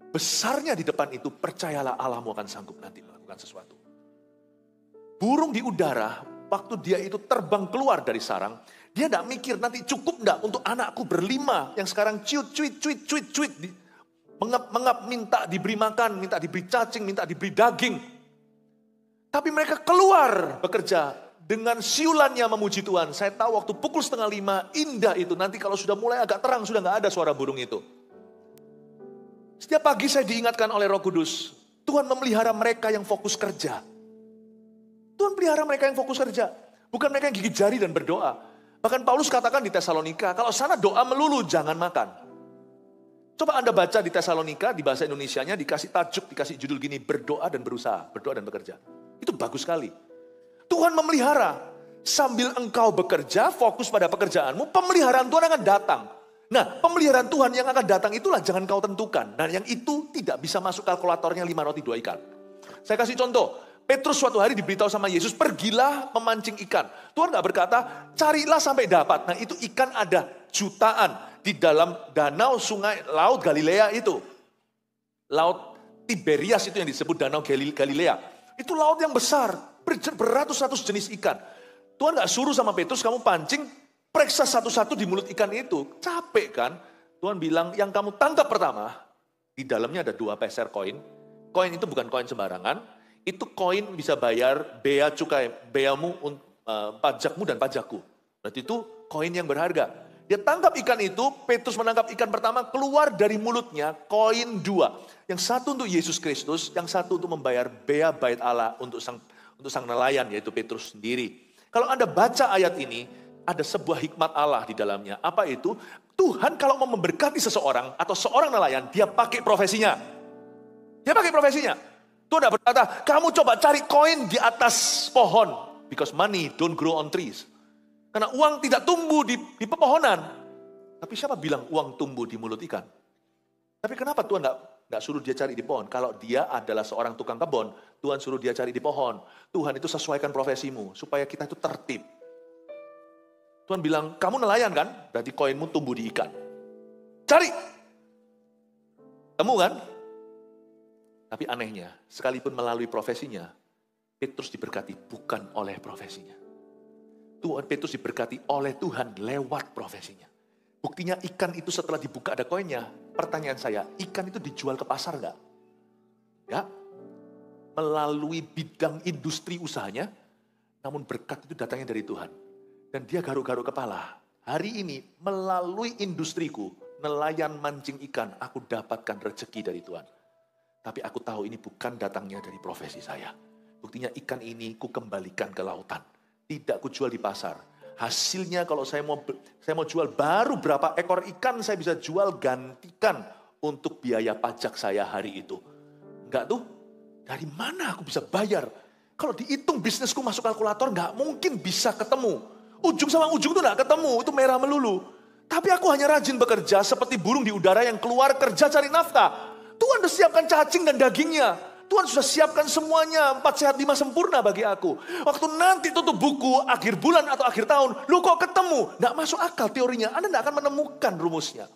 Besarnya di depan itu, percayalah Allahmu akan sanggup nanti melakukan sesuatu. Burung di udara, waktu dia itu terbang keluar dari sarang, dia tidak mikir nanti cukup enggak untuk anakku berlima yang sekarang cuit, mengap, minta diberi makan, minta diberi cacing, minta diberi daging. Tapi mereka keluar bekerja dengan siulannya memuji Tuhan. Saya tahu waktu pukul 4:30 indah itu, nanti kalau sudah mulai agak terang sudah nggak ada suara burung itu. Setiap pagi saya diingatkan oleh Roh Kudus, Tuhan memelihara mereka yang fokus kerja. Tuhan pelihara mereka yang fokus kerja. Bukan mereka yang gigit jari dan berdoa. Bahkan Paulus katakan di Tesalonika, kalau sana doa melulu, jangan makan. Coba Anda baca di Tesalonika, di bahasa Indonesianya dikasih tajuk, dikasih judul gini, berdoa dan berusaha, berdoa dan bekerja. Itu bagus sekali. Tuhan memelihara. Sambil engkau bekerja, fokus pada pekerjaanmu, pemeliharaan Tuhan akan datang. Nah, pemeliharaan Tuhan yang akan datang itulah jangan kau tentukan. Dan yang itu tidak bisa masuk kalkulatornya 5 roti 2 ikan. Saya kasih contoh. Petrus suatu hari diberitahu sama Yesus, pergilah memancing ikan. Tuhan gak berkata, carilah sampai dapat. Nah itu ikan ada jutaan di dalam danau, sungai, laut Galilea itu. Laut Tiberias itu yang disebut danau Galilea. Itu laut yang besar, beratus-ratus jenis ikan. Tuhan gak suruh sama Petrus, kamu pancing, periksa satu-satu di mulut ikan itu. Capek kan? Tuhan bilang, yang kamu tangkap pertama, di dalamnya ada 2 peser koin. Koin itu bukan koin sembarangan. Itu koin bisa bayar bea cukai, beamu, pajakmu dan pajakku. Berarti itu koin yang berharga. Dia tangkap ikan itu, Petrus menangkap ikan pertama, keluar dari mulutnya koin 2. Yang satu untuk Yesus Kristus, yang satu untuk membayar bea bait Allah untuk sang nelayan, yaitu Petrus sendiri. Kalau Anda baca ayat ini, ada sebuah hikmat Allah di dalamnya. Apa itu? Tuhan kalau mau memberkati seseorang atau seorang nelayan, dia pakai profesinya. Dia pakai profesinya. Tuhan tidak berkata, kamu coba cari koin di atas pohon. Because money don't grow on trees. Karena uang tidak tumbuh di pepohonan. Tapi siapa bilang uang tumbuh di mulut ikan? Tapi kenapa Tuhan tidak suruh dia cari di pohon? Kalau dia adalah seorang tukang kebun, Tuhan suruh dia cari di pohon. Tuhan itu sesuaikan profesimu, supaya kita itu tertib. Tuhan bilang, kamu nelayan kan? Berarti koinmu tumbuh di ikan. Cari. Temu kan? Tapi anehnya, sekalipun melalui profesinya, Petrus diberkati bukan oleh profesinya. Petrus diberkati oleh Tuhan lewat profesinya. Buktinya ikan itu setelah dibuka ada koinnya. Pertanyaan saya, ikan itu dijual ke pasar enggak? Ya, melalui bidang industri usahanya, namun berkat itu datangnya dari Tuhan. Dan dia garuk-garuk kepala. Hari ini melalui industriku, nelayan mancing ikan, aku dapatkan rezeki dari Tuhan. Tapi aku tahu ini bukan datangnya dari profesi saya. Buktinya ikan ini ku kembalikan ke lautan. Tidak ku jual di pasar. Hasilnya kalau saya mau jual baru berapa ekor ikan saya bisa jual gantikan untuk biaya pajak saya hari itu. Enggak tuh, dari mana aku bisa bayar? Kalau dihitung bisnisku masuk kalkulator enggak mungkin bisa ketemu. Ujung sama ujung itu enggak ketemu, itu merah melulu. Tapi aku hanya rajin bekerja seperti burung di udara yang keluar kerja cari nafkah. Tuhan sudah siapkan cacing dan dagingnya. Tuhan sudah siapkan semuanya, 4 sehat 5 sempurna bagi aku. Waktu nanti tutup buku, akhir bulan atau akhir tahun, lu kok ketemu? Nggak masuk akal teorinya, Anda nggak akan menemukan rumusnya.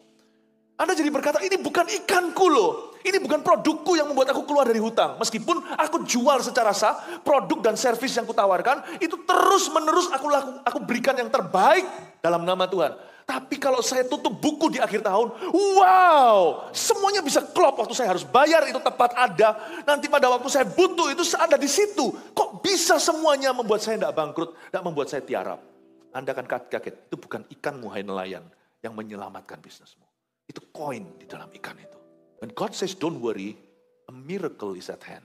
Anda jadi berkata, ini bukan ikanku loh. Ini bukan produkku yang membuat aku keluar dari hutang. Meskipun aku jual secara sah, produk dan servis yang kutawarkan, itu terus menerus aku berikan yang terbaik dalam nama Tuhan. Tapi kalau saya tutup buku di akhir tahun, wow, semuanya bisa klop. Waktu saya harus bayar itu tepat ada. Nanti pada waktu saya butuh itu ada di situ. Kok bisa semuanya membuat saya tidak bangkrut, tidak membuat saya tiarap. Anda akan kaget, itu bukan ikanmu hai nelayan yang menyelamatkan bisnismu. Itu koin di dalam ikan itu. And God says don't worry, a miracle is at hand.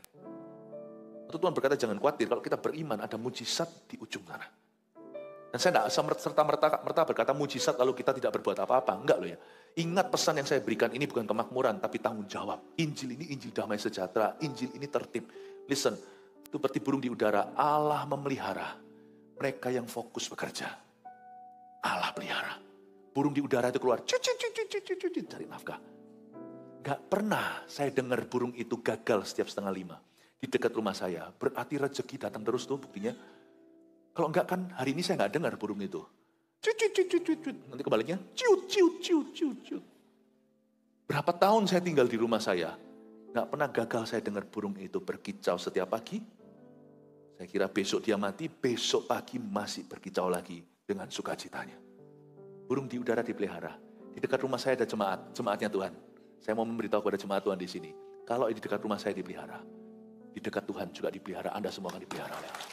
Tuhan berkata jangan khawatir, kalau kita beriman ada mujizat di ujung sana. Dan saya tidak serta-merta berkata mujizat lalu kita tidak berbuat apa-apa. Enggak loh ya. Ingat pesan yang saya berikan ini bukan kemakmuran tapi tanggung jawab. Injil ini Injil damai sejahtera. Injil ini tertib. Listen, itu seperti burung di udara. Allah memelihara mereka yang fokus bekerja. Allah pelihara. Burung di udara itu keluar. Cari nafkah. Gak pernah saya dengar burung itu gagal setiap 4:30. di dekat rumah saya. Berarti rezeki datang terus tuh buktinya. Kalau enggak kan hari ini saya enggak dengar burung itu. Ciut, ciut, ciut, ciut, ciut, ciut. Nanti kebaliknya, ciut, ciut, ciut, ciut, ciut. Berapa tahun saya tinggal di rumah saya, enggak pernah gagal saya dengar burung itu berkicau setiap pagi. Saya kira besok dia mati, besok pagi masih berkicau lagi dengan sukacitanya. Burung di udara dipelihara. Di dekat rumah saya ada jemaatnya Tuhan. Saya mau memberitahu kepada jemaat Tuhan di sini. Kalau di dekat rumah saya dipelihara, di dekat Tuhan juga dipelihara, Anda semua akan dipelihara oleh Allah.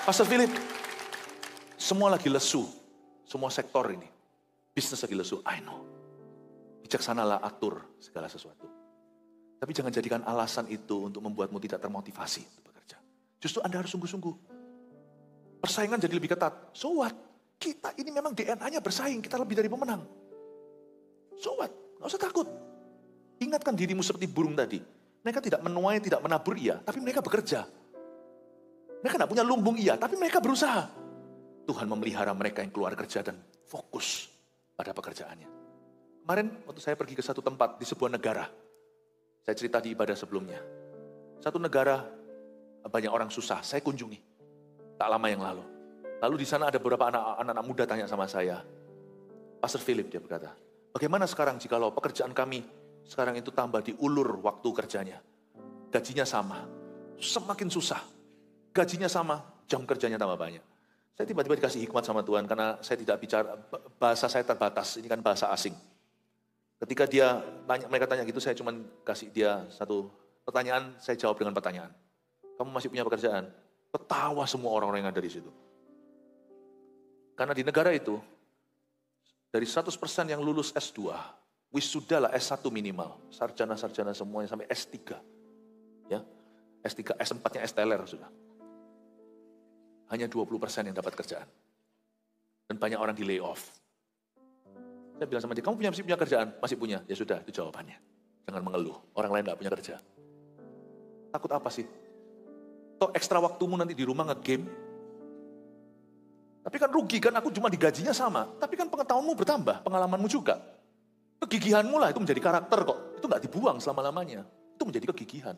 Pastor Philip, semua lagi lesu. Semua sektor ini. Bisnis lagi lesu, I know. Bijaksanalah atur segala sesuatu. Tapi jangan jadikan alasan itu untuk membuatmu tidak termotivasi untuk bekerja. Justru Anda harus sungguh-sungguh. Persaingan jadi lebih ketat. So what? Kita ini memang DNA-nya bersaing, kita lebih dari pemenang. So what? Gak usah takut. Ingatkan dirimu seperti burung tadi. Mereka tidak menuai, tidak menabur iya, tapi mereka bekerja. Mereka tidak punya lumbung iya, tapi mereka berusaha. Tuhan memelihara mereka yang keluar kerja dan fokus pada pekerjaannya. Kemarin waktu saya pergi ke satu tempat di sebuah negara. Saya cerita di ibadah sebelumnya. Satu negara banyak orang susah, saya kunjungi. Tak lama yang lalu. Lalu di sana ada beberapa anak-anak muda tanya sama saya. Pastor Philip, dia berkata, bagaimana sekarang jikalau pekerjaan kami sekarang itu tambah diulur waktu kerjanya. Gajinya sama, semakin susah. Gajinya sama, jam kerjanya tambah banyak. Saya tiba-tiba dikasih hikmat sama Tuhan karena saya tidak bicara, bahasa saya terbatas, ini kan bahasa asing. Ketika mereka tanya gitu, saya cuma kasih dia satu pertanyaan, saya jawab dengan pertanyaan. Kamu masih punya pekerjaan? Ketawa semua orang-orang yang ada di situ. Karena di negara itu, dari 100% yang lulus S2, wisuda lah S1 minimal. Sarjana-sarjana semuanya sampai S3. Ya, S3, S4-nya S-teler sudah. Hanya 20% yang dapat kerjaan. Dan banyak orang di lay off. Saya bilang sama dia, kamu masih punya kerjaan? Masih punya. Ya sudah, itu jawabannya. Jangan mengeluh, orang lain gak punya kerja. Takut apa sih? Toh ekstra waktumu nanti di rumah nge-game. Tapi kan rugi kan, aku cuma digajinya sama. Tapi kan pengetahuanmu bertambah, pengalamanmu juga. Kegigihanmu lah itu menjadi karakter kok. Itu gak dibuang selama-lamanya. Itu menjadi kegigihan.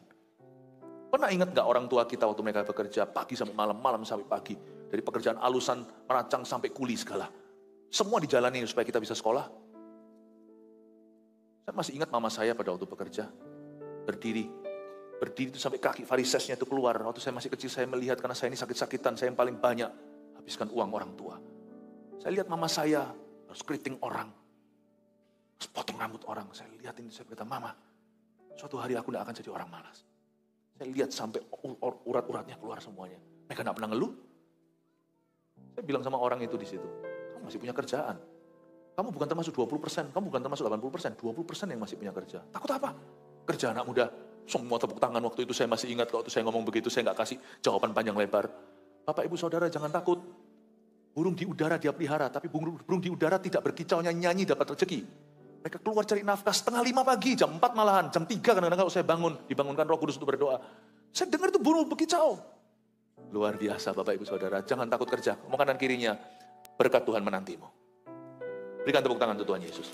Pernah ingat gak orang tua kita waktu mereka bekerja pagi sampai malam, malam sampai pagi. Dari pekerjaan alusan, meracang sampai kuli segala. Semua dijalani supaya kita bisa sekolah. Saya masih ingat mama saya pada waktu bekerja. Berdiri itu sampai kaki varisesnya itu keluar. Waktu saya masih kecil saya melihat karena saya ini sakit-sakitan, saya yang paling banyak habiskan uang orang tua. Saya lihat mama saya harus keriting orang, harus potong rambut orang. Saya lihat ini, saya berkata, mama, suatu hari aku tidak akan jadi orang malas. Saya lihat sampai urat-uratnya keluar semuanya. Mereka tidak pernah ngeluh. Saya bilang sama orang itu di situ, kamu masih punya kerjaan. Kamu bukan termasuk 20%, kamu bukan termasuk 80%, 20% yang masih punya kerja. Takut apa? Kerja anak muda. Semua tepuk tangan waktu itu, saya masih ingat waktu saya ngomong begitu, saya nggak kasih jawaban panjang lebar. Bapak ibu saudara jangan takut. Burung di udara dia pelihara, tapi burung di udara tidak berkicau nyanyi dapat rezeki. Mereka keluar cari nafkah 4:30 pagi, jam 4 malahan, jam 3 kadang-kadang kalau saya dibangunkan Roh Kudus untuk berdoa. Saya dengar itu burung berkicau. Luar biasa Bapak ibu saudara, jangan takut kerja. Mau kanan kirinya, berkat Tuhan menantimu. Berikan tepuk tangan untuk Tuhan Yesus.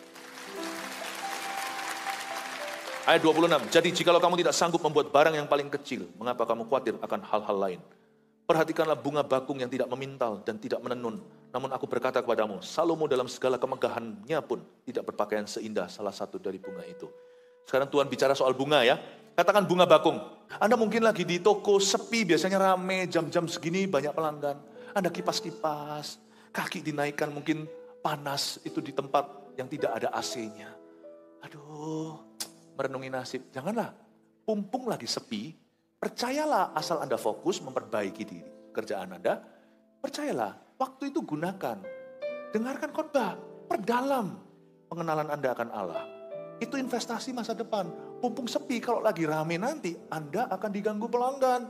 Ayat 26, jadi jikalau kamu tidak sanggup membuat barang yang paling kecil, mengapa kamu khawatir akan hal-hal lain? Perhatikanlah bunga bakung yang tidak memintal dan tidak menenun. Namun aku berkata kepadamu, Salomo dalam segala kemegahannya pun tidak berpakaian seindah salah satu dari bunga itu. Sekarang Tuhan bicara soal bunga ya. Katakan bunga bakung. Anda mungkin lagi di toko sepi, biasanya rame, jam-jam segini banyak pelanggan. Anda kipas-kipas, kaki dinaikkan mungkin panas itu di tempat yang tidak ada AC-nya. Aduh, merenungi nasib. Janganlah, pumpung lagi sepi. Percayalah asal Anda fokus memperbaiki diri kerjaan Anda. Percayalah, waktu itu gunakan. Dengarkan khotbah, perdalam pengenalan Anda akan Allah. Itu investasi masa depan. Pumpung sepi, kalau lagi rame nanti Anda akan diganggu pelanggan.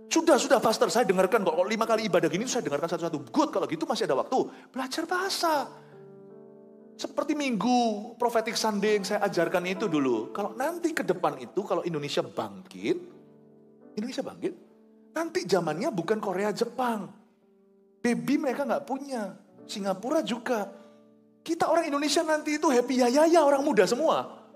Sudah pastor, saya dengarkan kok. Kalau 5 kali ibadah gini saya dengarkan satu-satu. Good, kalau gitu masih ada waktu. Belajar bahasa. Seperti minggu prophetic Sunday yang saya ajarkan itu dulu. Kalau nanti ke depan itu, kalau Indonesia bangkit, nanti zamannya bukan Korea, Jepang. Baby mereka nggak punya. Singapura juga. Kita orang Indonesia nanti itu happy ya orang muda semua.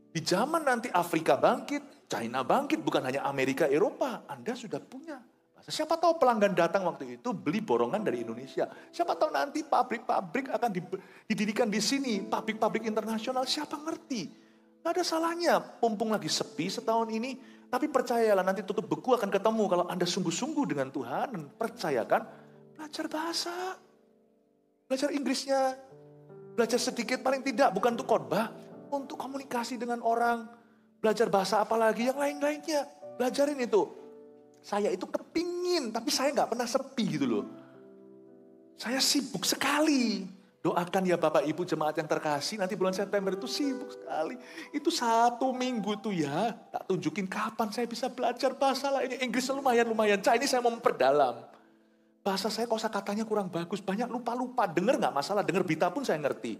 Di zaman nanti Afrika bangkit, China bangkit, bukan hanya Amerika, Eropa. Anda sudah punya. Siapa tahu pelanggan datang waktu itu beli borongan dari Indonesia. Siapa tahu nanti pabrik-pabrik akan didirikan di sini. Pabrik-pabrik internasional, siapa ngerti. Gak ada salahnya, mumpung lagi sepi setahun ini. Tapi percayalah nanti tutup beku akan ketemu. Kalau Anda sungguh-sungguh dengan Tuhan dan percayakan, belajar bahasa. Belajar Inggrisnya. Belajar sedikit paling tidak, bukan untuk khotbah. Untuk komunikasi dengan orang. Belajar bahasa apa lagi, yang lain-lainnya. Belajarin itu. Saya itu kepingin, tapi saya nggak pernah sepi gitu loh. Saya sibuk sekali. Doakan ya Bapak Ibu jemaat yang terkasih, nanti bulan September itu sibuk sekali. Itu 1 minggu tuh ya, tak tunjukin kapan saya bisa belajar bahasa lainnya. Inggris lumayan. Ini saya mau memperdalam. Bahasa saya kosakatanya kurang bagus, banyak lupa-lupa. Dengar nggak masalah, dengar berita pun saya ngerti.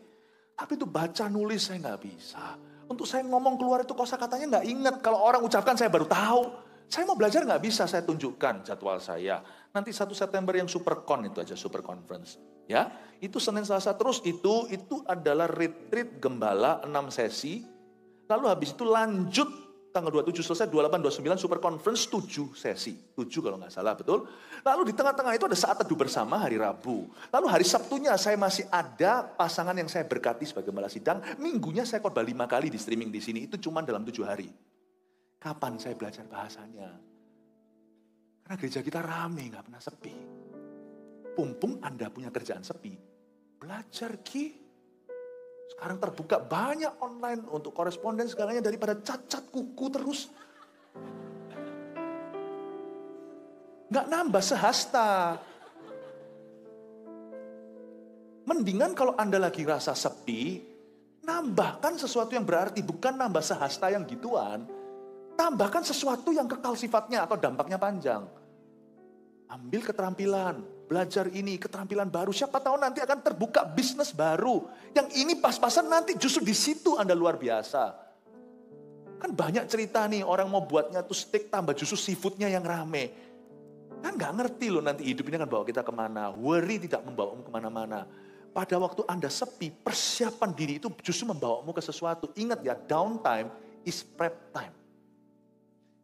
Tapi itu baca nulis saya nggak bisa. Untuk saya ngomong keluar itu kosakatanya nggak inget. Kalau orang ucapkan saya baru tahu. Saya mau belajar nggak bisa, saya tunjukkan jadwal saya. Nanti 1 September yang Supercon itu aja, Super Conference. Ya, itu Senin Selasa terus itu adalah retreat gembala 6 sesi. Lalu habis itu lanjut tanggal 27 selesai, 28, 29 Super Conference 7 sesi. 7 kalau nggak salah, betul. Lalu di tengah-tengah itu ada saat teduh bersama hari Rabu. Lalu hari Sabtunya saya masih ada pasangan yang saya berkati sebagai gembala sidang. Minggunya saya khotbah 5 kali di streaming di sini, itu cuma dalam 7 hari. Kapan saya belajar bahasanya? Karena gereja kita rame, gak pernah sepi. Pumpung Anda punya kerjaan sepi, belajar Ki. Sekarang terbuka banyak online untuk koresponden segalanya daripada cacat kuku terus. Gak nambah sehasta. Mendingan kalau Anda lagi rasa sepi, nambahkan sesuatu yang berarti, bukan nambah sehasta yang gituan. Tambahkan sesuatu yang kekal sifatnya atau dampaknya panjang. Ambil keterampilan, belajar ini, keterampilan baru. Siapa tahu nanti akan terbuka bisnis baru. Yang ini pas-pasan nanti justru di situ Anda luar biasa. Kan banyak cerita nih orang mau buatnya tuh steak tambah justru seafoodnya yang rame. Kan gak ngerti loh nanti hidup ini akan bawa kita kemana. Worry tidak membawamu kemana-mana. Pada waktu Anda sepi, persiapan diri itu justru membawamu ke sesuatu. Ingat ya, downtime is prep time.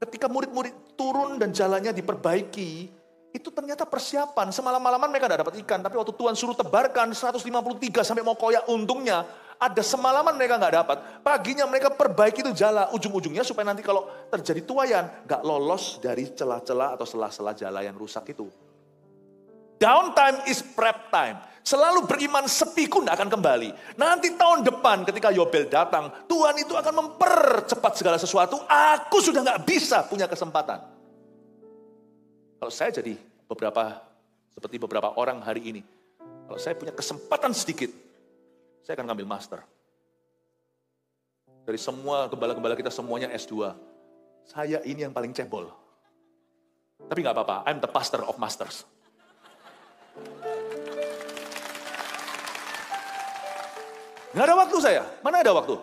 Ketika murid-murid turun dan jalannya diperbaiki, itu ternyata persiapan. Semalam-malaman mereka tidak dapat ikan, tapi waktu Tuhan suruh tebarkan 153 sampai mau koyak untungnya, ada semalaman mereka nggak dapat. Paginya mereka perbaiki itu jala, ujung-ujungnya supaya nanti kalau terjadi tuayan, nggak lolos dari celah-celah atau selah-selah jala yang rusak itu. Downtime is prep time. Selalu beriman sepiku tidak akan kembali. Nanti tahun depan ketika Yobel datang, Tuhan itu akan mempercepat segala sesuatu. Aku sudah nggak bisa punya kesempatan. Kalau saya jadi seperti beberapa orang hari ini, kalau saya punya kesempatan sedikit, saya akan ngambil master. Dari semua gembala-gembala kita semuanya S2. Saya ini yang paling cebol. Tapi nggak apa-apa, I'm the pastor of masters. Nggak ada waktu saya, mana ada waktu?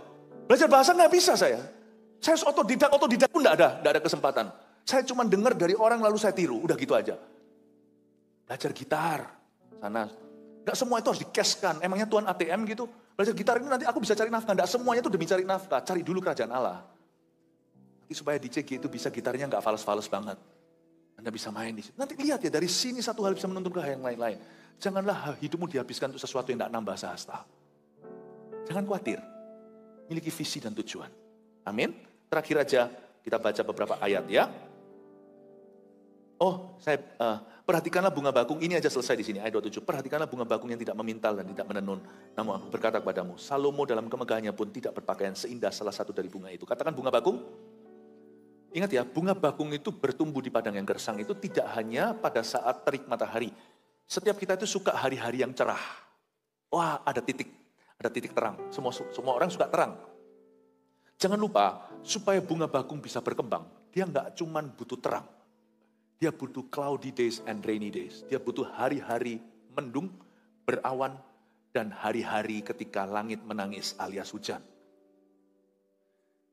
Belajar bahasa nggak bisa saya. Saya otodidak pun nggak ada kesempatan. Saya cuma dengar dari orang lalu saya tiru, udah gitu aja. Belajar gitar, sana. Nggak semua itu harus dikeskan, emangnya Tuhan ATM gitu? Belajar gitar ini nanti aku bisa cari nafkah, nggak semuanya itu demi cari nafkah. Cari dulu kerajaan Allah. Nanti supaya DJ itu bisa gitarnya nggak fals-fals banget. Anda bisa main di situ. Nanti lihat ya, dari sini satu hal bisa menuntun ke hal yang lain-lain. Janganlah hidupmu dihabiskan untuk sesuatu yang tidak nambah sehasta. Jangan khawatir, miliki visi dan tujuan. Amin. Terakhir aja kita baca beberapa ayat ya. Perhatikanlah bunga bakung, ini aja selesai di sini ayat 27. Perhatikanlah bunga bakung yang tidak memintal dan tidak menenun. Namun aku berkata kepadamu, Salomo dalam kemegahannya pun tidak berpakaian seindah salah satu dari bunga itu. Katakan bunga bakung. Ingat ya, bunga bakung itu bertumbuh di padang yang gersang itu tidak hanya pada saat terik matahari. Setiap kita itu suka hari-hari yang cerah. Wah, ada titik terang. Semua orang suka terang. Jangan lupa, supaya bunga bakung bisa berkembang, dia nggak cuma butuh terang. Dia butuh cloudy days and rainy days. Dia butuh hari-hari mendung, berawan, dan hari-hari ketika langit menangis alias hujan.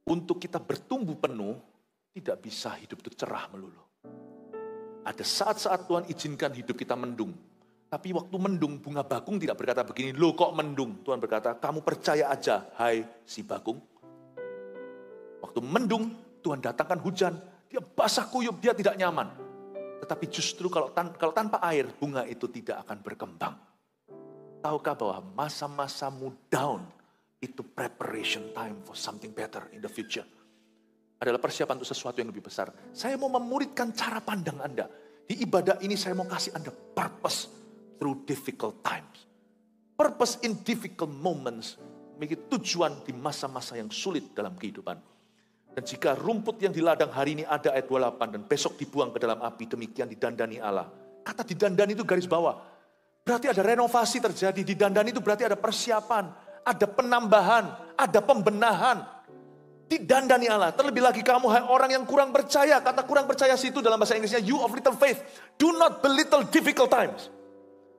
Untuk kita bertumbuh penuh, tidak bisa hidup itu cerah melulu. Ada saat-saat Tuhan izinkan hidup kita mendung. Tapi waktu mendung, bunga bakung tidak berkata begini, loh kok mendung? Tuhan berkata, kamu percaya aja, hai si bakung. Waktu mendung, Tuhan datangkan hujan, dia basah kuyup, dia tidak nyaman. Tetapi justru kalau tanpa air, bunga itu tidak akan berkembang. Tahukah bahwa masa-masamu down itu preparation time for something better in the future. Adalah persiapan untuk sesuatu yang lebih besar. Saya mau memuridkan cara pandang Anda. Di ibadah ini saya mau kasih Anda purpose through difficult times. Purpose in difficult moments. Memiliki tujuan di masa-masa yang sulit dalam kehidupan. Dan jika rumput yang di ladang hari ini ada ayat 28 dan besok dibuang ke dalam api, demikian didandani Allah. Kata didandani itu garis bawah. Berarti ada renovasi terjadi. Didandani itu berarti ada persiapan, ada penambahan, ada pembenahan. Didandani Allah. Terlebih lagi kamu hai orang yang kurang percaya. Kata kurang percaya situ dalam bahasa Inggrisnya, you of little faith. Do not belittle difficult times.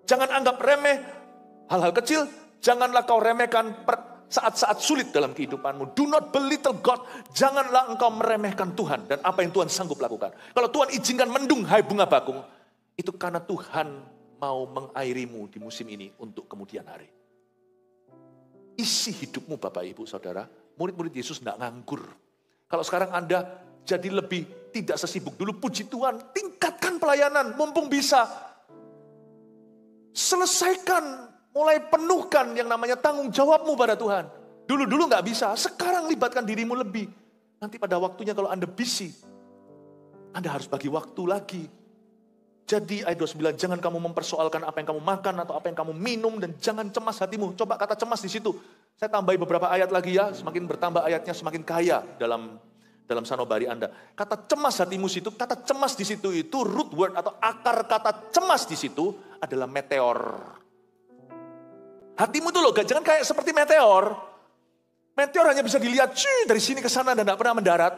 Jangan anggap remeh hal-hal kecil. Janganlah kau remehkan saat-saat sulit dalam kehidupanmu. Do not belittle God. Janganlah engkau meremehkan Tuhan dan apa yang Tuhan sanggup lakukan. Kalau Tuhan izinkan mendung, hai bunga bakung, itu karena Tuhan mau mengairimu di musim ini untuk kemudian hari. Isi hidupmu Bapak Ibu Saudara. Murid-murid Yesus tidak nganggur. Kalau sekarang Anda jadi lebih tidak sesibuk dulu, puji Tuhan, tingkatkan pelayanan, mumpung bisa. Selesaikan, mulai penuhkan yang namanya tanggung jawabmu pada Tuhan. Dulu-dulu nggak bisa, sekarang libatkan dirimu lebih. Nanti pada waktunya kalau Anda busy, Anda harus bagi waktu lagi. Jadi ayat 29, jangan kamu mempersoalkan apa yang kamu makan atau apa yang kamu minum dan jangan cemas hatimu. Coba kata cemas di situ. Saya tambahi beberapa ayat lagi ya, semakin bertambah ayatnya semakin kaya dalam sanubari Anda. Kata cemas hatimu situ, kata cemas di situ itu root word atau akar kata cemas di situ adalah meteor. Hatimu tuh loh, jangan kayak seperti meteor. Meteor hanya bisa dilihat dari sini ke sana dan tidak pernah mendarat.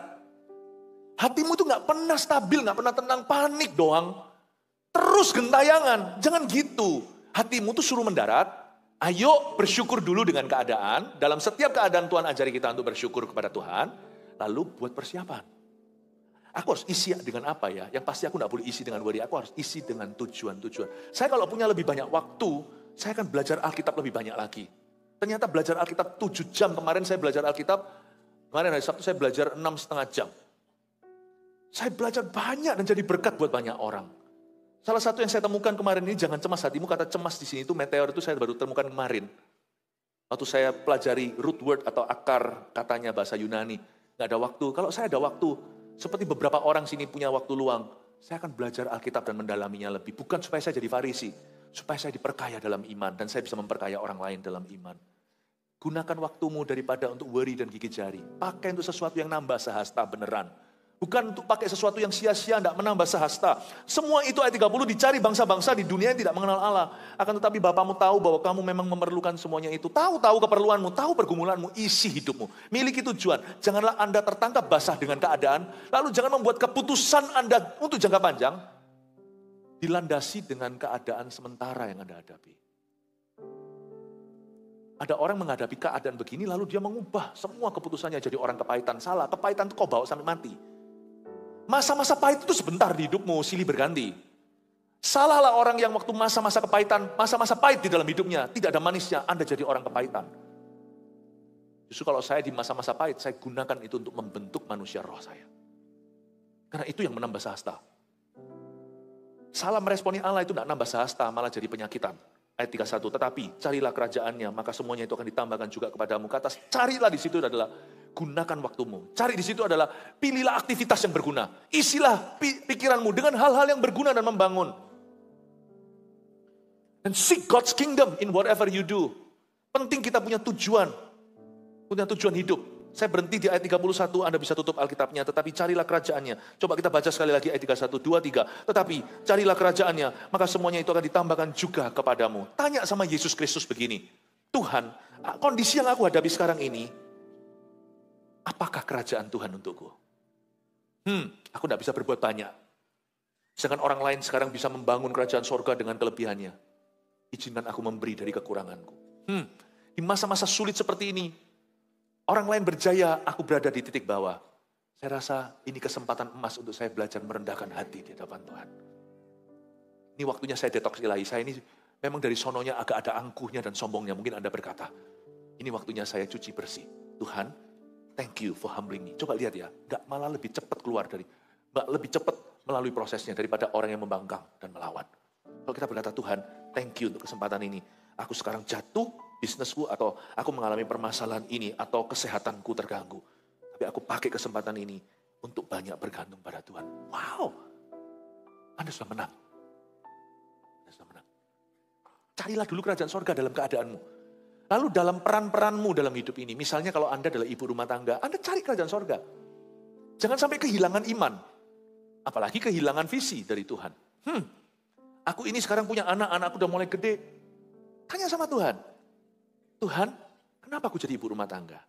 Hatimu tuh nggak pernah stabil, nggak pernah tenang, panik doang. Terus gentayangan, jangan gitu. Hatimu tuh suruh mendarat, ayo bersyukur dulu dengan keadaan. Dalam setiap keadaan Tuhan ajari kita untuk bersyukur kepada Tuhan. Lalu buat persiapan. Aku harus isi dengan apa ya? Yang pasti aku nggak boleh isi dengan worry, aku harus isi dengan tujuan-tujuan. Saya kalau punya lebih banyak waktu, saya akan belajar Alkitab lebih banyak lagi. Ternyata belajar Alkitab 7 jam, kemarin saya belajar Alkitab, kemarin hari Sabtu saya belajar 6,5 jam. Saya belajar banyak dan jadi berkat buat banyak orang. Salah satu yang saya temukan kemarin ini, jangan cemas hatimu, kata cemas di sini itu meteor itu saya baru temukan kemarin. Waktu saya pelajari root word atau akar katanya bahasa Yunani, nggak ada waktu. Kalau saya ada waktu, seperti beberapa orang sini punya waktu luang, saya akan belajar Alkitab dan mendalaminya lebih. Bukan supaya saya jadi Farisi, supaya saya diperkaya dalam iman dan saya bisa memperkaya orang lain dalam iman. Gunakan waktumu daripada untuk worry dan gigit jari. Pakai untuk sesuatu yang nambah sehasta beneran. Bukan untuk pakai sesuatu yang sia-sia, tidak menambah sehasta. Semua itu ayat 30 dicari bangsa-bangsa di dunia yang tidak mengenal Allah. Akan tetapi Bapamu tahu bahwa kamu memang memerlukan semuanya itu. Tahu keperluanmu, tahu pergumulanmu, isi hidupmu. Miliki tujuan. Janganlah Anda tertangkap basah dengan keadaan. Lalu jangan membuat keputusan Anda untuk jangka panjang dilandasi dengan keadaan sementara yang Anda hadapi. Ada orang menghadapi keadaan begini lalu dia mengubah semua keputusannya jadi orang kepahitan. Salah, kepahitan itu kau bawa sampai mati. Masa-masa pahit itu sebentar di hidupmu, silih berganti. Salahlah orang yang waktu masa-masa kepahitan, masa-masa pahit di dalam hidupnya, tidak ada manisnya, Anda jadi orang kepahitan. Justru kalau saya di masa-masa pahit, saya gunakan itu untuk membentuk manusia roh saya. Karena itu yang menambah sehasta. Salah meresponi Allah itu tidak nambah sehasta, malah jadi penyakitan. Ayat 31, tetapi carilah kerajaannya, maka semuanya itu akan ditambahkan juga kepadamu. Kata carilah di situ adalah gunakan waktumu. Cari di situ adalah pilihlah aktivitas yang berguna. Isilah pikiranmu dengan hal-hal yang berguna dan membangun. And seek God's kingdom in whatever you do. Penting kita punya tujuan hidup. Saya berhenti di ayat 31, Anda bisa tutup Alkitabnya, tetapi carilah kerajaannya. Coba kita baca sekali lagi ayat 31, 2, 3. Tetapi carilah kerajaannya, maka semuanya itu akan ditambahkan juga kepadamu. Tanya sama Yesus Kristus begini, Tuhan, kondisi yang aku hadapi sekarang ini, apakah kerajaan Tuhan untukku? Aku tidak bisa berbuat banyak. Sedangkan orang lain sekarang bisa membangun kerajaan sorga dengan kelebihannya. Izinkan aku memberi dari kekuranganku. Di masa-masa sulit seperti ini, orang lain berjaya, aku berada di titik bawah. Saya rasa ini kesempatan emas untuk saya belajar merendahkan hati di hadapan Tuhan. Ini waktunya saya detoks ilahi. Saya ini memang dari sononya agak ada angkuhnya dan sombongnya. Mungkin Anda berkata, ini waktunya saya cuci bersih. Tuhan, thank you for humbling me. Coba lihat ya, gak malah lebih cepat keluar lebih cepat melalui prosesnya daripada orang yang membangkang dan melawan. Kalau kita berkata, Tuhan, thank you untuk kesempatan ini. Aku sekarang jatuh, bisnisku, atau aku mengalami permasalahan ini, atau kesehatanku terganggu. Tapi aku pakai kesempatan ini untuk banyak bergantung pada Tuhan. Wow, Anda sudah menang. Anda sudah menang. Carilah dulu kerajaan sorga dalam keadaanmu. Lalu dalam peran-peranmu dalam hidup ini, misalnya kalau Anda adalah ibu rumah tangga, Anda cari kerajaan sorga. Jangan sampai kehilangan iman. Apalagi kehilangan visi dari Tuhan. Aku ini sekarang punya anak-anakku udah mulai gede. Tanya sama Tuhan. Tuhan, kenapa aku jadi ibu rumah tangga?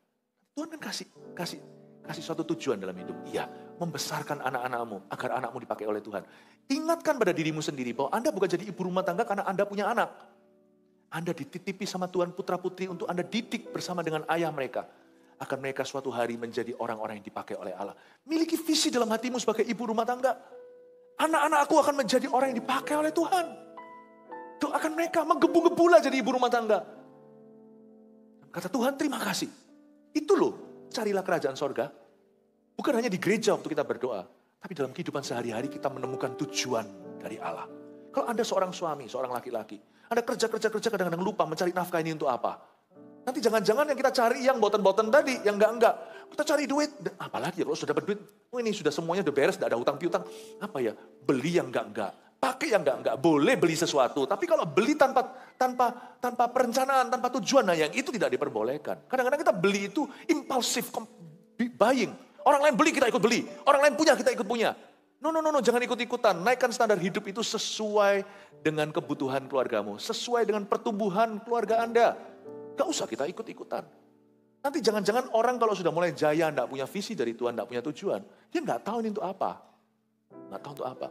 Tuhan kan kasih suatu tujuan dalam hidup. Iya, membesarkan anak-anakmu agar anakmu dipakai oleh Tuhan. Ingatkan pada dirimu sendiri bahwa Anda bukan jadi ibu rumah tangga karena Anda punya anak. Anda dititipi sama Tuhan putra-putri untuk Anda didik bersama dengan ayah mereka. Agar mereka suatu hari menjadi orang-orang yang dipakai oleh Allah. Miliki visi dalam hatimu sebagai ibu rumah tangga. Anak-anakku akan menjadi orang yang dipakai oleh Tuhan. Doakan mereka, menggebu-gebulah jadi ibu rumah tangga. Kata Tuhan, terima kasih. Itu loh, carilah kerajaan sorga. Bukan hanya di gereja waktu kita berdoa. Tapi dalam kehidupan sehari-hari kita menemukan tujuan dari Allah. Kalau Anda seorang suami, seorang laki-laki. Anda kerja kadang-kadang lupa mencari nafkah ini untuk apa. Nanti jangan-jangan yang kita cari yang boten-boten tadi, yang enggak-enggak. Kita cari duit, apalagi kalau sudah dapat duit, ini sudah semuanya udah beres, tidak ada hutang piutang. Apa ya, beli yang enggak-enggak. Pakai yang enggak-enggak, boleh beli sesuatu. Tapi kalau beli tanpa perencanaan, tanpa tujuan, nah yang itu tidak diperbolehkan. Kadang-kadang kita beli itu impulsif buying. Orang lain beli, kita ikut beli. Orang lain punya, kita ikut punya. No, jangan ikut-ikutan. Naikkan standar hidup itu sesuai dengan kebutuhan keluargamu. Sesuai dengan pertumbuhan keluarga Anda. Gak usah kita ikut-ikutan. Nanti jangan-jangan orang kalau sudah mulai jaya, gak punya visi dari Tuhan, gak punya tujuan. Dia gak tahu ini untuk apa. Gak tahu untuk apa.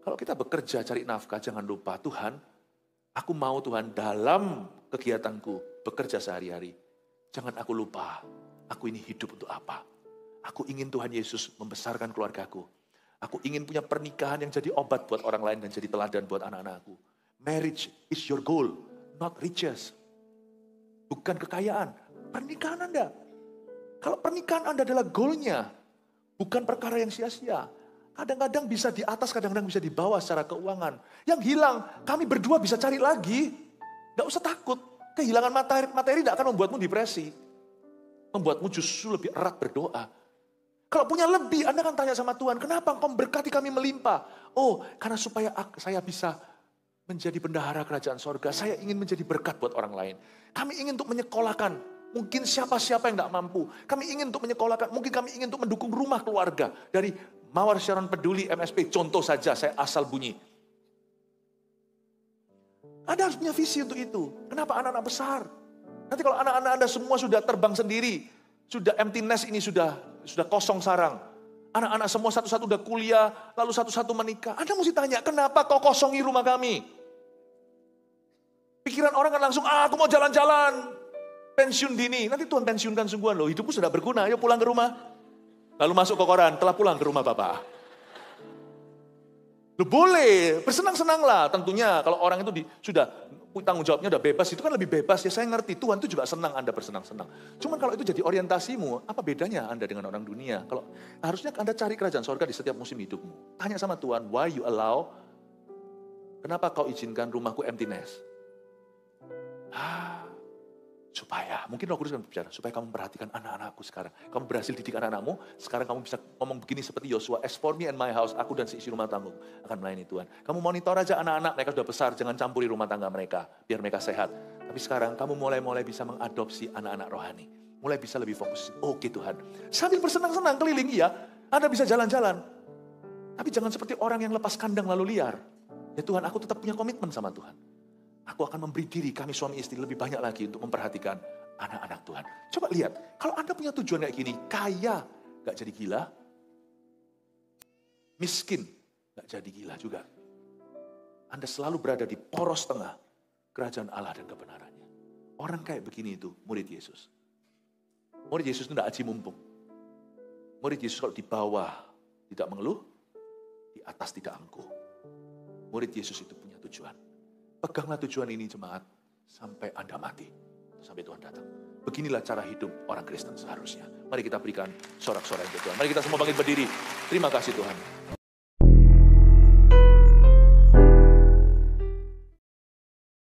Kalau kita bekerja cari nafkah, jangan lupa Tuhan, aku mau Tuhan dalam kegiatanku bekerja sehari-hari. Jangan aku lupa, aku ini hidup untuk apa. Aku ingin Tuhan Yesus membesarkan keluargaku. Aku ingin punya pernikahan yang jadi obat buat orang lain dan jadi teladan buat anak-anakku. Marriage is your goal, not riches. Bukan kekayaan, pernikahan Anda. Kalau pernikahan Anda adalah goalnya, bukan perkara yang sia-sia. Kadang-kadang bisa di atas, kadang-kadang bisa di bawah secara keuangan. Yang hilang, kami berdua bisa cari lagi. Gak usah takut, kehilangan materi tidak akan membuatmu depresi. Membuatmu justru lebih erat berdoa. Kalau punya lebih, Anda akan tanya sama Tuhan, kenapa Engkau memberkati kami melimpah? Oh, karena supaya saya bisa menjadi bendahara kerajaan sorga. Saya ingin menjadi berkat buat orang lain. Kami ingin untuk menyekolahkan. Mungkin siapa-siapa yang tidak mampu. Kami ingin untuk menyekolahkan. Mungkin kami ingin untuk mendukung rumah keluarga. Dari Mawar Sharon Peduli MSP. Contoh saja, saya asal bunyi. Anda harus punya visi untuk itu. Kenapa anak-anak besar? Nanti kalau anak-anak Anda semua sudah terbang sendiri. Sudah empty nest ini sudah kosong sarang. Anak-anak semua satu-satu udah kuliah. Lalu satu-satu menikah. Anda mesti tanya, kenapa kau kosongi rumah kami? Pikiran orang kan langsung, aku mau jalan-jalan, pensiun dini. Nanti Tuhan pensiunkan sungguhan loh, hidupmu sudah berguna, ayo pulang ke rumah. Lalu masuk ke koran, telah pulang ke rumah Bapak. Loh boleh, bersenang-senanglah tentunya. Kalau orang itu sudah tanggung jawabnya udah bebas, itu kan lebih bebas ya. Saya ngerti, Tuhan itu juga senang Anda bersenang-senang. Cuman kalau itu jadi orientasimu, apa bedanya Anda dengan orang dunia? Kalau harusnya Anda cari kerajaan sorga di setiap musim hidupmu. Tanya sama Tuhan, why you allow, kenapa kau izinkan rumahku emptiness? Supaya, mungkin Roh Kudus akan berbicara, supaya kamu memperhatikan anak-anakku sekarang. Kamu berhasil didik anak-anakmu, sekarang kamu bisa ngomong begini seperti Yosua, as for me and my house, aku dan seisi rumah tangga akan melayani Tuhan. Kamu monitor aja anak-anak, mereka sudah besar, jangan campuri rumah tangga mereka, biar mereka sehat. Tapi sekarang kamu mulai bisa mengadopsi anak-anak rohani. Mulai bisa lebih fokus, oke Tuhan. Sambil bersenang-senang keliling, iya, Anda bisa jalan-jalan. Tapi jangan seperti orang yang lepas kandang lalu liar. Ya Tuhan, aku tetap punya komitmen sama Tuhan. Aku akan memberi diri kami suami istri lebih banyak lagi untuk memperhatikan anak-anak Tuhan. Coba lihat, kalau Anda punya tujuan kayak gini, kaya gak jadi gila, miskin gak jadi gila juga. Anda selalu berada di poros tengah kerajaan Allah dan kebenarannya. Orang kayak begini itu murid Yesus. Murid Yesus itu tidak aji mumpung. Murid Yesus kalau di bawah tidak mengeluh, di atas tidak angkuh. Murid Yesus itu punya tujuan. Peganglah tujuan ini jemaat sampai Anda mati. sampai Tuhan datang. Beginilah cara hidup orang Kristen seharusnya. Mari kita berikan sorak-sorai untuk Tuhan. Mari kita semua bangkit berdiri. Terima kasih Tuhan.